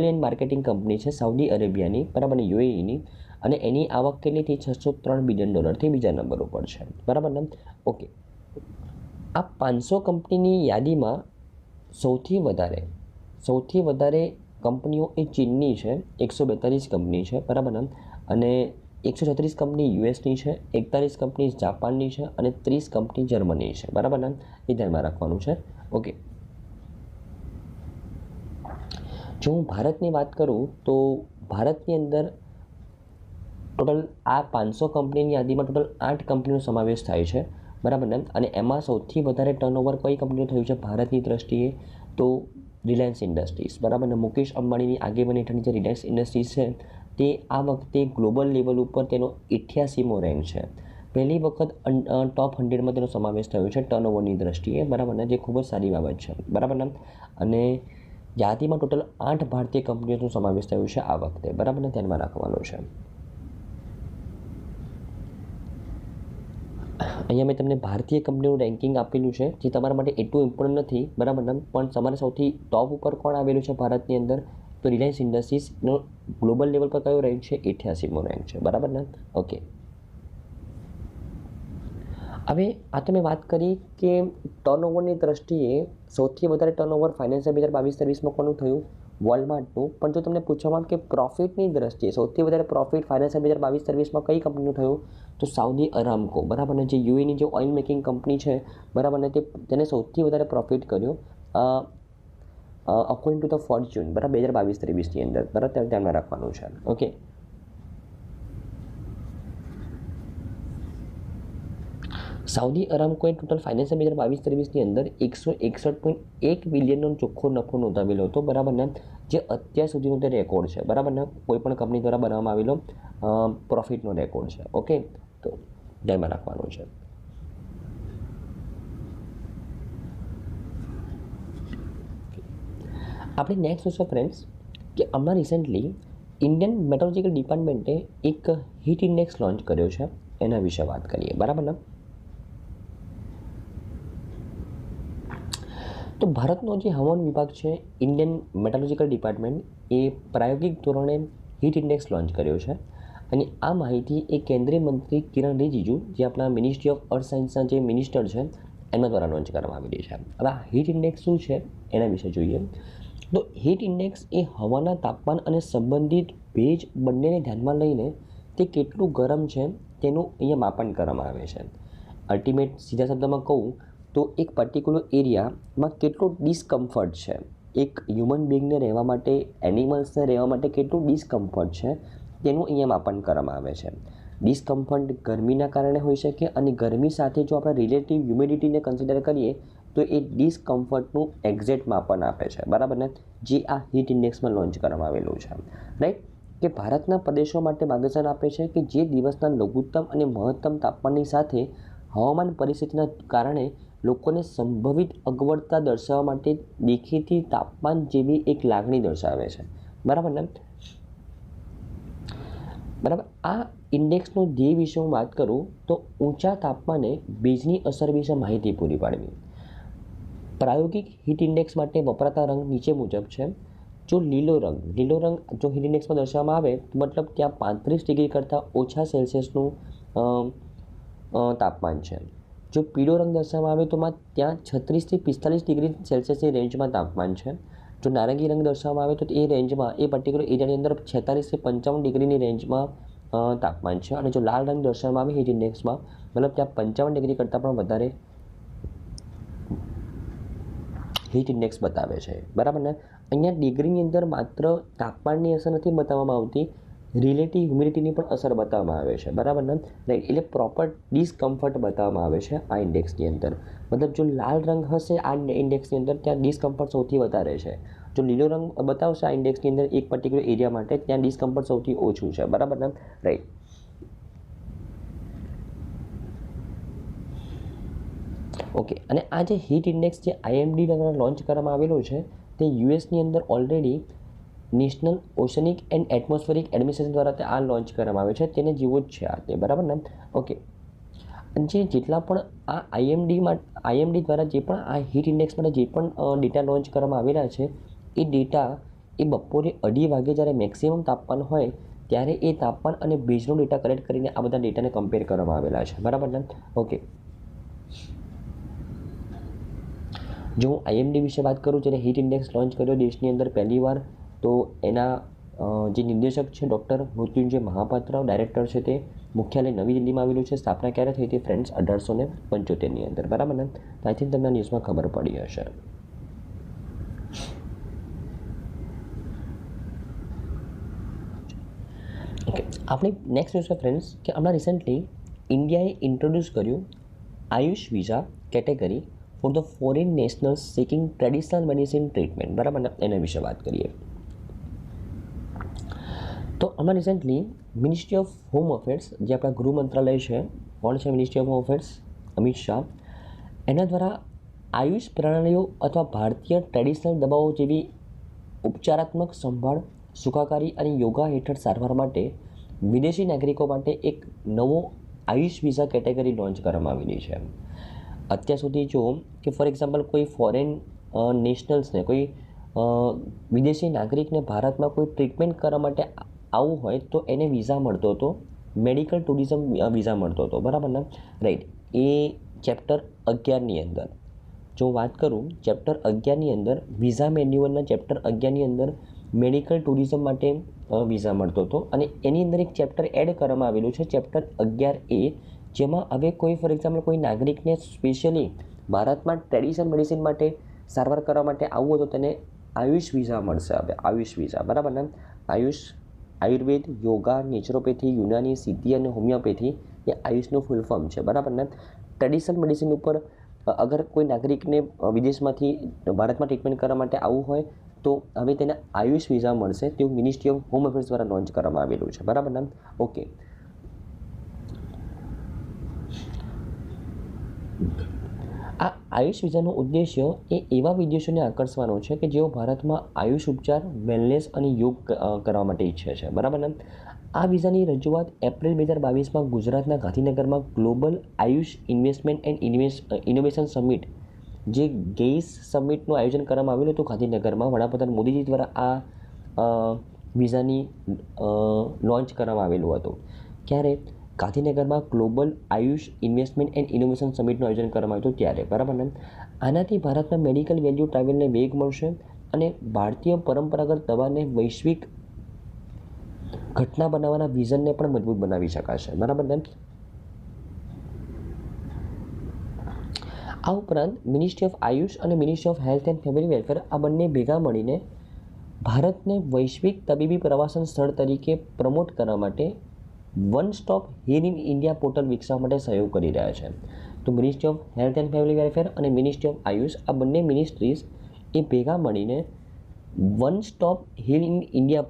એન્ડ માર્કેટિંગ કંપની છે સાઉદી અરેબિયાની, બરાબર ને, UAEની. અને એની આવક કેટલી? $603 બિલિયન બીજા નંબર ઉપર છે. બરાબર ને? ઓકે. આ 500 કંપનીની યાદીમાં સૌથી વધારે કંપનીઓ એ ચીનની છે, 142 કંપની છે. બરાબર ને? અને 136 કંપની યુએસની છે, 41 કંપની જાપાનની છે અને 30 કંપની જર્મની છે. બરાબર ને? એ ધ્યાનમાં રાખવાનું છે. ઓકે. જો હું ભારતની વાત કરું તો ભારતની અંદર ટોટલ આ 500 કંપનીની યાદીમાં ટોટલ 8 કંપનીનો સમાવેશ થાય છે. બરાબર ને? અને એમાં સૌથી વધારે ટર્નઓવર કઈ કંપનીનું થયું છે ભારતની દ્રષ્ટિએ? તો રિલાયન્સ ઇન્ડસ્ટ્રીઝ. બરાબર ને? મુકેશ અંબાણીની આગેવાની હેઠળની જે રિલાયન્સ ઇન્ડસ્ટ્રીઝ છે તે આ વખતે ગ્લોબલ લેવલ ઉપર તેનો 88મો રેન્ક છે. પહેલી વખત ટોપ 100માં તેનો સમાવેશ થયો છે ટર્નઓવરની દ્રષ્ટિએ. બરાબર ને? જે ખૂબ જ સારી બાબત છે. બરાબર ને? અને યાદીમાં ટોટલ 8 ભારતીય કંપનીઓનો સમાવેશ થયો છે આ વખતે. બરાબર ને? ધ્યાનમાં રાખવાનું છે. અહીંયા મેં તમને ભારતીય કંપનીનું રેન્કિંગ આપેલું છે, જે તમારા માટે એટલું ઇમ્પોર્ટન્ટ નથી. બરાબર ને? પણ તમારે સૌથી ટોપ ઉપર કોણ આવેલું છે ભારતની અંદર? તો રિલાયન્સ ઇન્ડસ્ટ્રીઝનો ગ્લોબલ લેવલ પર કયો રેન્ક છે? 88મો રેન્ક છે. બરાબર ને? ઓકે. હવે આ તમે વાત કરી કે ટર્નઓવરની દ્રષ્ટિએ સૌથી વધારે ટર્નઓવર ફાઇનાન્શિયલ 2022-23માં કોનું થયું? વોલમાર્ટનું. પણ જો તમને પૂછવામાં આવે કે પ્રોફિટની દ્રષ્ટિએ સૌથી વધારે પ્રોફિટ ફાઇનાન્શિયલ 2022-23માં કઈ કંપનીનું થયું? તો સાઉદી અરામકો. બરાબર ને? જે યુએની જે ઓઇલ મેકિંગ કંપની છે, બરાબર ને, તેને સૌથી વધારે પ્રોફિટ કર્યો અકોર્ડિંગ ટુ ધ ફોર્ચ્યુન. બરાબર, 2022-23ની અંદર. બરાબર, ધ્યાનમાં રાખવાનું છે. ઓકે. સાઉદી અરામકોએ ટોટલ ફાઇનાન્શિયલ 2022-23ની અંદર 161.1 બિલિયનનો ચોખ્ખો નફો નોંધાવેલો હતો. બરાબર ને? જે અત્યાર સુધીનો તે રેકોર્ડ છે. બરાબર ને? કોઈ પણ કંપની દ્વારા બનાવવામાં આવેલો પ્રોફિટનો રેકોર્ડ છે. ઓકે. તો ધ્યાનમાં રાખવાનું છે. આપણે નેક્સ્ટ જોશો ફ્રેન્ડ્સ કે હમણાં રિસેન્ટલી ઇન્ડિયન મેટ્રોલોજીકલ ડિપાર્ટમેન્ટે એક હીટ ઇન્ડેક્સ લોન્ચ કર્યો છે. એના વિશે વાત કરીએ. બરાબર ને? તો ભારતનો જે હવામાન વિભાગ છે, ઇન્ડિયન મેટ્રોલોજીકલ ડિપાર્ટમેન્ટ, એ પ્રાયોગિક ધોરણે હીટ ઇન્ડેક્સ લોન્ચ કર્યો છે. અને આ માહિતી એ કેન્દ્રીય મંત્રી કિરણ રિજિજુ, જે આપણા મિનિસ્ટ્રી ઓફ અર્થ સાયન્સના જે મિનિસ્ટર છે, એના દ્વારા લોન્ચ કરવામાં આવેલી છે. હવે આ હીટ ઇન્ડેક્સ શું છે એના વિશે જોઈએ. તો હીટ ઇન્ડેક્સ એ હવાના તાપમાન અને સંબંધિત ભેજ બંનેને ધ્યાનમાં લઈને તે કેટલું ગરમ છે તેનું અહીંયા માપન કરવામાં આવે છે. અલ્ટિમેટ સીધા શબ્દમાં કહું તો એક પર્ટિક્યુલર એરિયામાં કેટલું ડિસ્કમ્ફર્ટ છે, એક હ્યુમન બિંગને રહેવા માટે, એનિમલ્સને રહેવા માટે કેટલું ડિસ્કમ્ફર્ટ છે તેનું અહીંયા માપન કરવામાં આવે છે. ડિસ્કમ્ફર્ટ ગરમીના કારણે હોઈ શકે અને ગરમી સાથે જો આપણે રિલેટિવ હ્યુમિડિટીને કન્સિડર કરીએ તો એ ડિસ્કમ્ફર્ટનું એક્ઝેક્ટ માપન આપે છે, બરાબર ને, જે આ હીટ ઇન્ડેક્સમાં લોન્ચ કરવામાં આવેલું છે. રાઈટ, કે ભારતના પ્રદેશો માટે માર્ગદર્શન આપે છે કે જે દિવસના લઘુત્તમ અને મહત્તમ તાપમાનની સાથે હવામાન પરિસ્થિતિના કારણે લોકોને સંભવિત અગવડતા દર્શાવવા માટે દેખીતી તાપમાન જેવી એક લાગણી દર્શાવે છે, બરાબર ને. બરાબર, આ ઇન્ડેક્સનો ધ્યેય વિશે હું વાત કરું તો ઊંચા તાપમાને ભેજની અસર વિશે માહિતી પૂરી પાડવી. પ્રાયોગિક હીટ ઇન્ડેક્સ માટે વપરાતા રંગ નીચે મુજબ છે. જો લીલો રંગ જો હીટ ઇન્ડેક્સમાં દર્શાવવામાં આવે તો મતલબ ત્યાં 35 ડિગ્રી કરતાં ઓછા સેલ્સિયસનું તાપમાન છે. જો પીળો રંગ દર્શાવવામાં આવે તો ત્યાં 36 થી 45 ડિગ્રી સેલ્સિયસની રેન્જમાં તાપમાન છે. જો નારંગી રંગ દર્શાવવામાં આવે તો એ રેન્જમાં, એ પર્ટિક્યુલર એરિયાની અંદર 46 થી 55 ડિગ્રીની રેન્જમાં તાપમાન છે. અને જો લાલ રંગ દર્શાવવામાં આવે હીટ ઇન્ડેક્સમાં મતલબ ત્યાં 55 ડિગ્રી કરતાં પણ વધારે હીટ ઇન્ડેક્સ બતાવે છે, બરાબર ને. અહીંયા ડિગ્રીની અંદર માત્ર તાપમાનની અસર નથી બતાવવામાં આવતી, રિલેટિવ હ્યુમિડિટીની પણ અસર બતાવવામાં આવે છે, બરાબર ને. રાઈટ, એટલે પ્રોપર ડિસ્કમ્ફર્ટ બતાવવામાં આવે છે આ ઇન્ડેક્સની અંદર. મતલબ જો લાલ રંગ હશે આ ઇન્ડેક્સની અંદર ત્યાં ડિસ્કમ્ફર્ટ સૌથી વધારે છે. જો લીલો રંગ બતાવશે આ ઇન્ડેક્સની અંદર એક પર્ટિક્યુલર એરિયા માટે ત્યાં ડિસ્કમ્ફર્ટ સૌથી ઓછું છે, બરાબર ને. રાઈટ. ઓકે, અને આ જે હીટ ઇન્ડેક્સ જે IMD દ્વારા લોન્ચ કરવામાં આવેલું છે તે યુએસની અંદર already national oceanic and atmospheric administration દ્વારા આ લોન્ચ કરવામાં આવે છે, તેને જેવું જ છે આ તે, બરાબર ને. ઓકે, જેટલા પણ આ IMD દ્વારા જે પણ આ હીટ ઇન્ડેક્સ માટે જે પણ ડેટા લોન્ચ કરવામાં આવેલા છે એ ડેટા એ બપોરે 2:30 વાગે જ્યારે મેક્સિમમ તાપમાન હોય ત્યારે એ તાપમાન અને ભેજનો ડેટા કલેક્ટ કરીને આ બધા ડેટાને કમ્પેર કરવામાં આવેલા છે, બરાબર ને. ઓકે, જો હું IMD વિશે વાત કરું, જ્યારે હીટ ઇન્ડેક્સ લોન્ચ કર્યો દેશની અંદર પહેલીવાર, તો એના જે નિર્દેશક છે ડૉક્ટર મૃત્યુંજય મહાપાત્ર, ડાયરેક્ટર છે તે મુખ્યાલય નવી દિલ્હીમાં આવેલું છે. સ્થાપના ક્યારે થઈ હતી ફ્રેન્ડ્સ? 1875ની અંદર, બરાબર ને. તો આઈ થિંક તમને ન્યૂઝમાં ખબર પડી હશે. ઓકે, આપણી નેક્સ્ટ ન્યૂઝ છે ફ્રેન્ડ્સ કે હમણાં રિસેન્ટલી ઇન્ડિયાએ ઇન્ટ્રોડ્યુસ કર્યું Ayush visa category for the foreign nationals seeking traditional medicine treatment, બરાબર ને, એના વિશે વાત કરીએ. તો હમણાં recently ministry of home affairs, જે આપણા ગૃહ મંત્રાલય છે, કોણ છે ministry of home affairs? Amit Shah. એના દ્વારા આયુષ પ્રણાલીઓ અથવા ભારતીય ટ્રેડિશનલ દવાઓ જેવી ઉપચારાત્મક સંભાળ, સુખાકારી અને યોગા હેઠળ સારવાર માટે વિદેશી નાગરિકો માટે એક નવો આયુષ વિઝા કેટેગરી લોન્ચ કરવામાં આવેલી છે. અત્યાર સુધી જો કે ફોર એક્ઝામ્પલ કોઈ ફોરેન નેશનલ્સને, કોઈ વિદેશી નાગરિકને ભારતમાં કોઈ ટ્રીટમેન્ટ કરવા માટે આવવું હોય તો એને વિઝા મળતો હતો, મેડિકલ ટુરિઝમ વિઝા મળતો હતો, બરાબર ને. રાઈટ, એ ચેપ્ટર 11ની અંદર જો વાત કરું, ચેપ્ટર 11ની અંદર વિઝા મેન્યુઅલના ચેપ્ટર 11ની અંદર મેડિકલ ટુરિઝમ માટે વિઝા મળતો હતો. અને એની અંદર એક ચેપ્ટર એડ કરવામાં આવેલું છે, ચેપ્ટર 11A, જેમાં હવે કોઈ ફોર એક્ઝામ્પલ કોઈ નાગરિકને સ્પેશિયલી ભારતમાં ટ્રેડિશનલ મેડિસિન માટે સારવાર કરવા માટે આવવું હોય તો તેને આયુષ વિઝા મળશે. હવે આયુષ વિઝા, બરાબર ને. આયુર્વેદ, યોગા, નેચરોપેથી, યુનાની, સિદ્ધિ અને હોમિયોપેથી એ આયુષનું ફૂલ ફોર્મ છે, બરાબર ને. ટ્રેડિશનલ મેડિસિન ઉપર અગર કોઈ નાગરિકને વિદેશમાંથી ભારતમાં ટ્રીટમેન્ટ કરવા માટે આવવું હોય તો હવે તેને આયુષ વિઝા મળશે, તેવું મિનિસ્ટ્રી ઓફ હોમ અફેર્સ દ્વારા લોન્ચ કરવામાં આવેલું છે, બરાબર ને. ઓકે, આ આયુષ વિઝાનો ઉદ્દેશ્ય એ એવા વિદેશીઓને આકર્ષવાનો છે કે જેઓ ભારતમાં આયુષ ઉપચાર, વેલનેસ અને યોગ કરવા માટે ઈચ્છે છે, બરાબર ને. આ વિઝાની રજૂઆત એપ્રિલ 2022માં ગુજરાતના ગાંધીનગરમાં global Ayush investment and innovation summit, જે ગેઇસ સમિટનું આયોજન કરવામાં આવેલું હતું ગાંધીનગરમાં, વડાપ્રધાન મોદીજી દ્વારા આ વિઝાની લોન્ચ કરવામાં આવેલું હતું. ક્યારે? ગાંધીનગરમાં global Ayush investment and innovation સમિટનું આયોજન કરવામાં આવ્યું હતું ત્યારે, બરાબર ને. આનાથી ભારતમાં મેડિકલ વેલ્યુ ટ્રાવેલને વેગ મળશે અને ભારતીય પરંપરાગત દવાને વૈશ્વિક ઘટના બનાવવાના વિઝનને પણ મજબૂત બનાવી શકાશે, બરાબર ને. આ ઉપરાંત મિનિસ્ટ્રી ઓફ આયુષ અને Ministry of health and family welfare આ બંને ભેગા મળીને ભારતને વૈશ્વિક તબીબી પ્રવાસન સ્થળ તરીકે પ્રમોટ કરવા માટે one stop Heal in India portal વિકસાવવા માટે સહયોગ કરી રહ્યા છે. તો Ministry of health and family Welfare અને મિનિસ્ટ્રી ઓફ આયુષ આ બંને મિનિસ્ટ્રીઝ એ ભેગા મળીને one stop Heal in India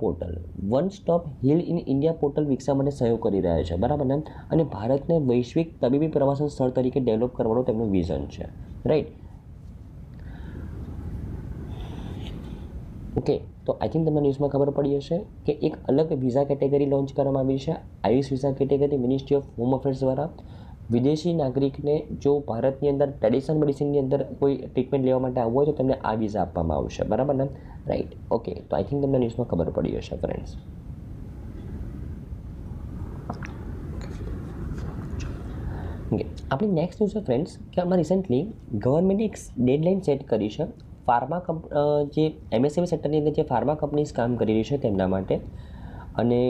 portal વિકસાવવા માટે સહયોગ કરી રહ્યા છે, બરાબર ને. અને ભારતને વૈશ્વિક તબીબી પ્રવાસન સ્થળ તરીકે ડેવલપ કરવાનું તેમનું વિઝન છે, રાઈટ. ઓકે, તો આઈ થિંક તમને ન્યૂઝમાં ખબર પડી હશે કે એક અલગ વિઝા કેટેગરી લોન્ચ કરવામાં આવી છે, Ayush visa category ministry of home affairs દ્વારા. વિદેશી નાગરિકને જો ભારતની અંદર ટ્રેડિશનલ મેડિસિનની અંદર કોઈ ટ્રીટમેન્ટ લેવા માટે આવવું હોય તો તેમને આ વિઝા આપવામાં આવશે, બરાબર ને, રાઈટ. ઓકે, તો આઈ થિંક તમને ન્યૂઝમાં ખબર પડી હશે ફ્રેન્ડ્સ. ઓકે, આપણી નેક્સ્ટ ન્યૂઝ છે ફ્રેન્ડ્સ કે આમાં રિસેન્ટલી ગવર્મેન્ટે એક ડેડલાઇન સેટ કરી છે જે એમએસએમઈ સેક્ટરની અંદર જે ફાર્મા કંપનીઝ કામ કરી રહી છે તેમના માટે, અને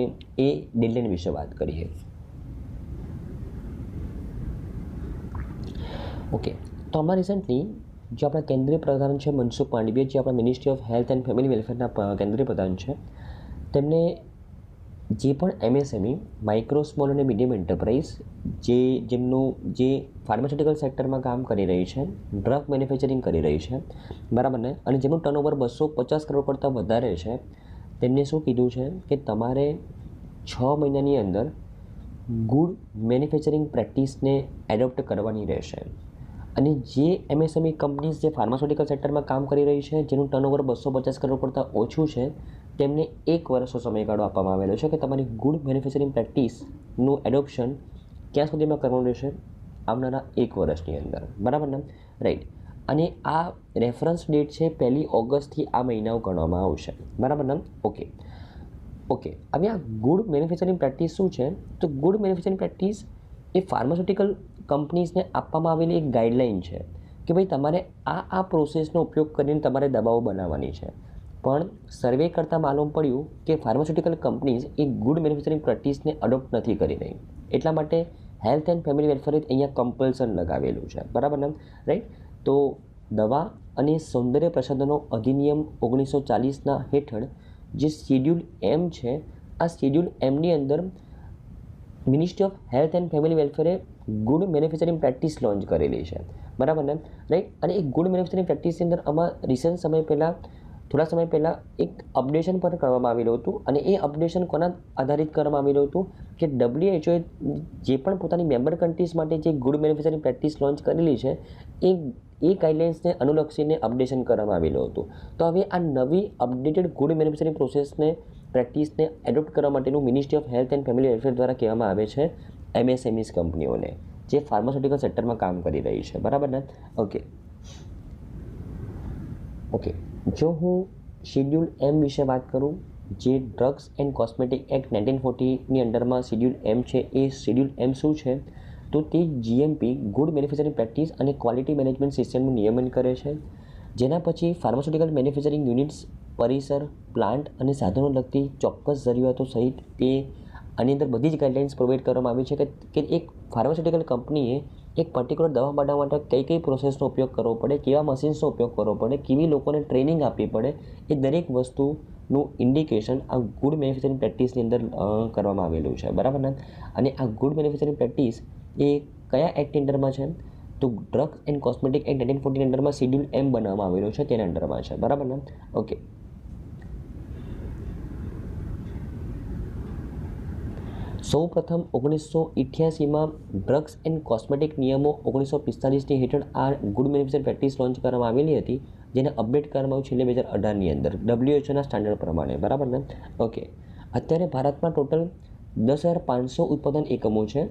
એ ડેડલાઇન વિશે વાત કરીએ. ઓકે, તો આમાં રિસેન્ટલી જે આપણા કેન્દ્રીય પ્રધાન છે મનસુખ માંડવીયા, જે આપણા ministry of health and family વેલફેરના કેન્દ્રીય પ્રધાન છે, તેમને જે પણ એમએસએમઈ માઇક્રો સ્મોલ અને મીડિયમ એન્ટરપ્રાઇઝ જેમનું જે ફાર્માસ્યુટિકલ સેક્ટરમાં કામ કરી રહી છે, ડ્રગ મેન્યુફેક્ચરિંગ કરી રહી છે, બરાબર ને, અને જેમનું ટર્નઓવર 250 કરોડ કરતાં વધારે છે, તેમને શું કીધું છે કે તમારે 6 મહિનાની અંદર ગુડ મેન્યુફેક્ચરિંગ પ્રેક્ટિસને એડોપ્ટ કરવાની રહેશે. અને જે એમએસએમઈ કંપનીઝ જે ફાર્માસ્યુટિકલ સેક્ટરમાં કામ કરી રહી છે, જેનું ટર્નઓવર 250 કરોડ કરતાં ઓછું છે, તેમને 1 વર્ષનો સમયગાળો આપવામાં આવેલો છે કે તમારી ગુડ મેન્યુફેક્ચરિંગ પ્રેક્ટિસનું એડોપ્શન ક્યાં સુધીમાં કરવાનું રહેશે? આવનારા 1 વર્ષની અંદર, બરાબર ને, રાઈટ. અને આ રેફરન્સ ડેટ છે 1 ઓગસ્ટથી આ મહિનાઓ ગણવામાં આવશે, બરાબર ને. ઓકે, હવે આ ગુડ મેન્યુફેક્ચરિંગ પ્રેક્ટિસ શું છે? તો ગુડ મેન્યુફેક્ચરિંગ પ્રેક્ટિસ એ ફાર્માસ્યુટિકલ કંપનીઝને આપવામાં આવેલી એક ગાઈડલાઇન છે કે ભાઈ તમારે આ પ્રોસેસનો ઉપયોગ કરીને તમારે દવાઓ બનાવવાની છે. પણ સર્વે કરતાં માલુમ પડ્યું કે ફાર્માસ્યુટિકલ કંપનીઝ એ ગુડ મેન્યુફેક્ચરિંગ પ્રેક્ટિસને અડોપ્ટ નથી કરી રહી. એટલા માટે હેલ્થ એન્ડ ફેમિલી વેલફેરે અહીંયા કમ્પલ્સન લગાવેલું છે, બરાબર ને, રાઈટ. તો દવા અને સૌંદર્ય પ્રસાધનો અધિનિયમ 1940ના હેઠળ જે શેડ્યુલ એમ છે, આ શેડ્યુલ એમની અંદર ministry of health and family વેલફેરે ગુડ મેન્યુફેક્ચરિંગ પ્રેક્ટિસ લોન્ચ કરેલી છે, બરાબર ને, રાઈટ. અને એ ગુડ મેન્યુફેક્ચરિંગ પ્રેક્ટિસની અંદર આમાં રિસેન્ટ થોડા સમય પહેલાં એક અપડેશન પણ કરવામાં આવેલું હતું. અને એ અપડેશન કોના આધારિત કરવામાં આવેલું હતું કે WHO જે પણ પોતાની મેમ્બર કન્ટ્રીઝ માટે જે ગુડ મેન્યુફેક્ચરિંગ પ્રેક્ટિસ લોન્ચ કરેલી છે એ ગાઈડલાઇન્સને અનુલક્ષીને અપડેશન કરવામાં આવેલું હતું. તો હવે આ નવી અપડેટેડ ગુડ મેન્યુફેક્ચરિંગ પ્રેક્ટિસને એડોપ્ટ કરવા માટેનું ministry of health and family welfare દ્વારા કહેવામાં આવે છે એમએસએમઈઝ કંપનીઓને જે ફાર્માસ્યુટિકલ સેક્ટરમાં કામ કરી રહી છે, બરાબર ને. ઓકે, જો હું શેડ્યુલ એમ વિશે વાત કરું, જે ડ્રગ્સ એન્ડ કોસ્મેટિક એક્ટ 1940ની અંડરમાં શેડ્યુલ એમ છે, એ શેડ્યુલ એમ શું છે? તો તે જીએમપી ગુડ મેન્યુફેક્ચરિંગ પ્રેક્ટિસ અને ક્વોલિટી મેનેજમેન્ટ સિસ્ટમનું નિયમન કરે છે, જેના પછી ફાર્માસ્યુટિકલ મેન્યુફેક્ચરિંગ યુનિટ્સ પરિસર, પ્લાન્ટ અને સાધનો લગતી ચોક્કસ જરૂરિયાતો સહિત તે આની અંદર બધી જ ગાઈડલાઇન્સ પ્રોવાઈડ કરવામાં આવી છે કે એક ફાર્માસ્યુટિકલ કંપનીએ એક પર્ટિક્યુલર દવા બનાવવા માટે કઈ પ્રોસેસનો ઉપયોગ કરવો પડે, કેવા મશીન્સનો ઉપયોગ કરવો પડે, કેવી લોકોને ટ્રેનિંગ આપવી પડે, એ દરેક વસ્તુનું ઇન્ડિકેશન આ ગુડ મેન્યુફેક્ચરિંગ પ્રેક્ટિસની અંદર કરવામાં આવેલું છે, બરાબર ને. અને આ ગુડ મેન્યુફેક્ચરિંગ પ્રેક્ટિસ એ કયા એક્ટની અંડરમાં છે? તો ડ્રગ્સ એન્ડ કોસ્મેટિક એક્ટ 1940ની અંડરમાં શેડ્યુલ એમ બનાવવામાં આવેલું છે, તેના અંડરમાં છે, બરાબર ને. ઓકે, સૌ પ્રથમ 1988માં ડ્રગ્સ એન્ડ કોસ્મેટિક નિયમો 1945ની હેઠળ આ ગુડ મેન્યુફેક્ચરિંગ પ્રેક્ટિસ લોન્ચ કરવામાં આવેલી હતી, જેને અપડેટ કરવામાં આવ્યું છેલ્લે 2018ની અંદર WHOના સ્ટાન્ડર્ડ પ્રમાણે, બરાબર ને. ઓકે, અત્યારે ભારતમાં ટોટલ 10,500 ઉત્પાદન એકમો છે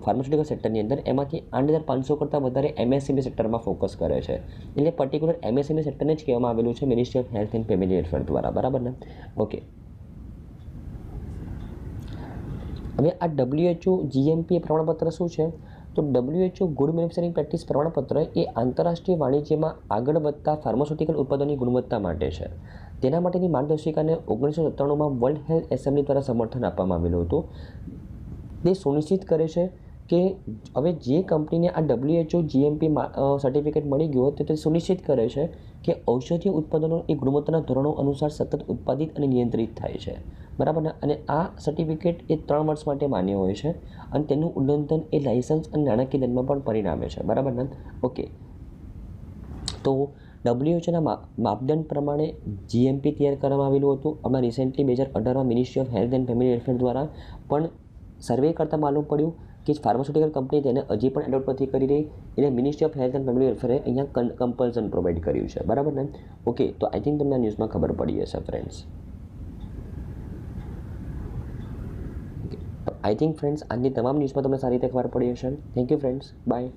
ફાર્માસ્યુટિકલ સેક્ટરની અંદર, એમાંથી 8,500 કરતાં વધારે એમએસએમઈ સેક્ટરમાં ફોકસ કરે છે. એટલે પર્ટિક્યુલર એમએસએમઈ સેક્ટરને જ કહેવામાં આવેલું છે ministry of health and family welfare દ્વારા, બરાબર ને. ઓકે, હવે આ WHO GMP પ્રમાણપત્ર શું છે? તો WHO ગુડ મેન્યુફેક્ચરિંગ પ્રેક્ટિસ પ્રમાણપત્ર એ આંતરરાષ્ટ્રીય વાણિજ્યમાં આગળ વધતા ફાર્માસ્યુટિકલ ઉત્પાદનની ગુણવત્તા માટે છે. તેના માટેની માર્ગદર્શિકાને 1997માં વર્લ્ડ હેલ્થ એસેમ્બલી દ્વારા સમર્થન આપવામાં આવેલું હતું. તે સુનિશ્ચિત કરે છે કે હવે જે કંપનીને આ WHO GMP સર્ટિફિકેટ મળી ગયું હોય તે સુનિશ્ચિત કરે છે કે ઔષધીય ઉત્પાદનો એ ગુણવત્તાના ધોરણો અનુસાર સતત ઉત્પાદિત અને નિયંત્રિત થાય છે. બરાબર ને? અને આ સર્ટિફિકેટ એ 3 વર્ષ માટે માન્ય હોય છે અને તેનું ઉલ્લંઘન એ લાયસન્સ અને નાણાકીય દંડમાં પણ પરિણામે છે. બરાબર ને? ઓકે, તો WHOના માપદંડ પ્રમાણે GMP તૈયાર કરવામાં આવેલું હતું. હમણાં રિસેન્ટલી 2018માં ministry of health and family welfare દ્વારા પણ સર્વે કરતાં માલુમ પડ્યું કે ફાર્માસ્યુટિકલ કંપની તેને હજી પણ એડોપ્ટ નથી કરી રહી, એટલે ministry of health and family વેલફેરે અહીંયા કમ્પલ્સન પ્રોવાઈડ કર્યું છે. બરાબર ને? ઓકે, તો આઈ થિંક તમને આ ન્યૂઝમાં ખબર પડી હશે ફ્રેન્ડ્સ. આઈ થિંક ફ્રેન્ડ્સ આજની તમામ ન્યૂઝમાં તમને સારી રીતે ખબર પડી હશે. Thank you friends, by.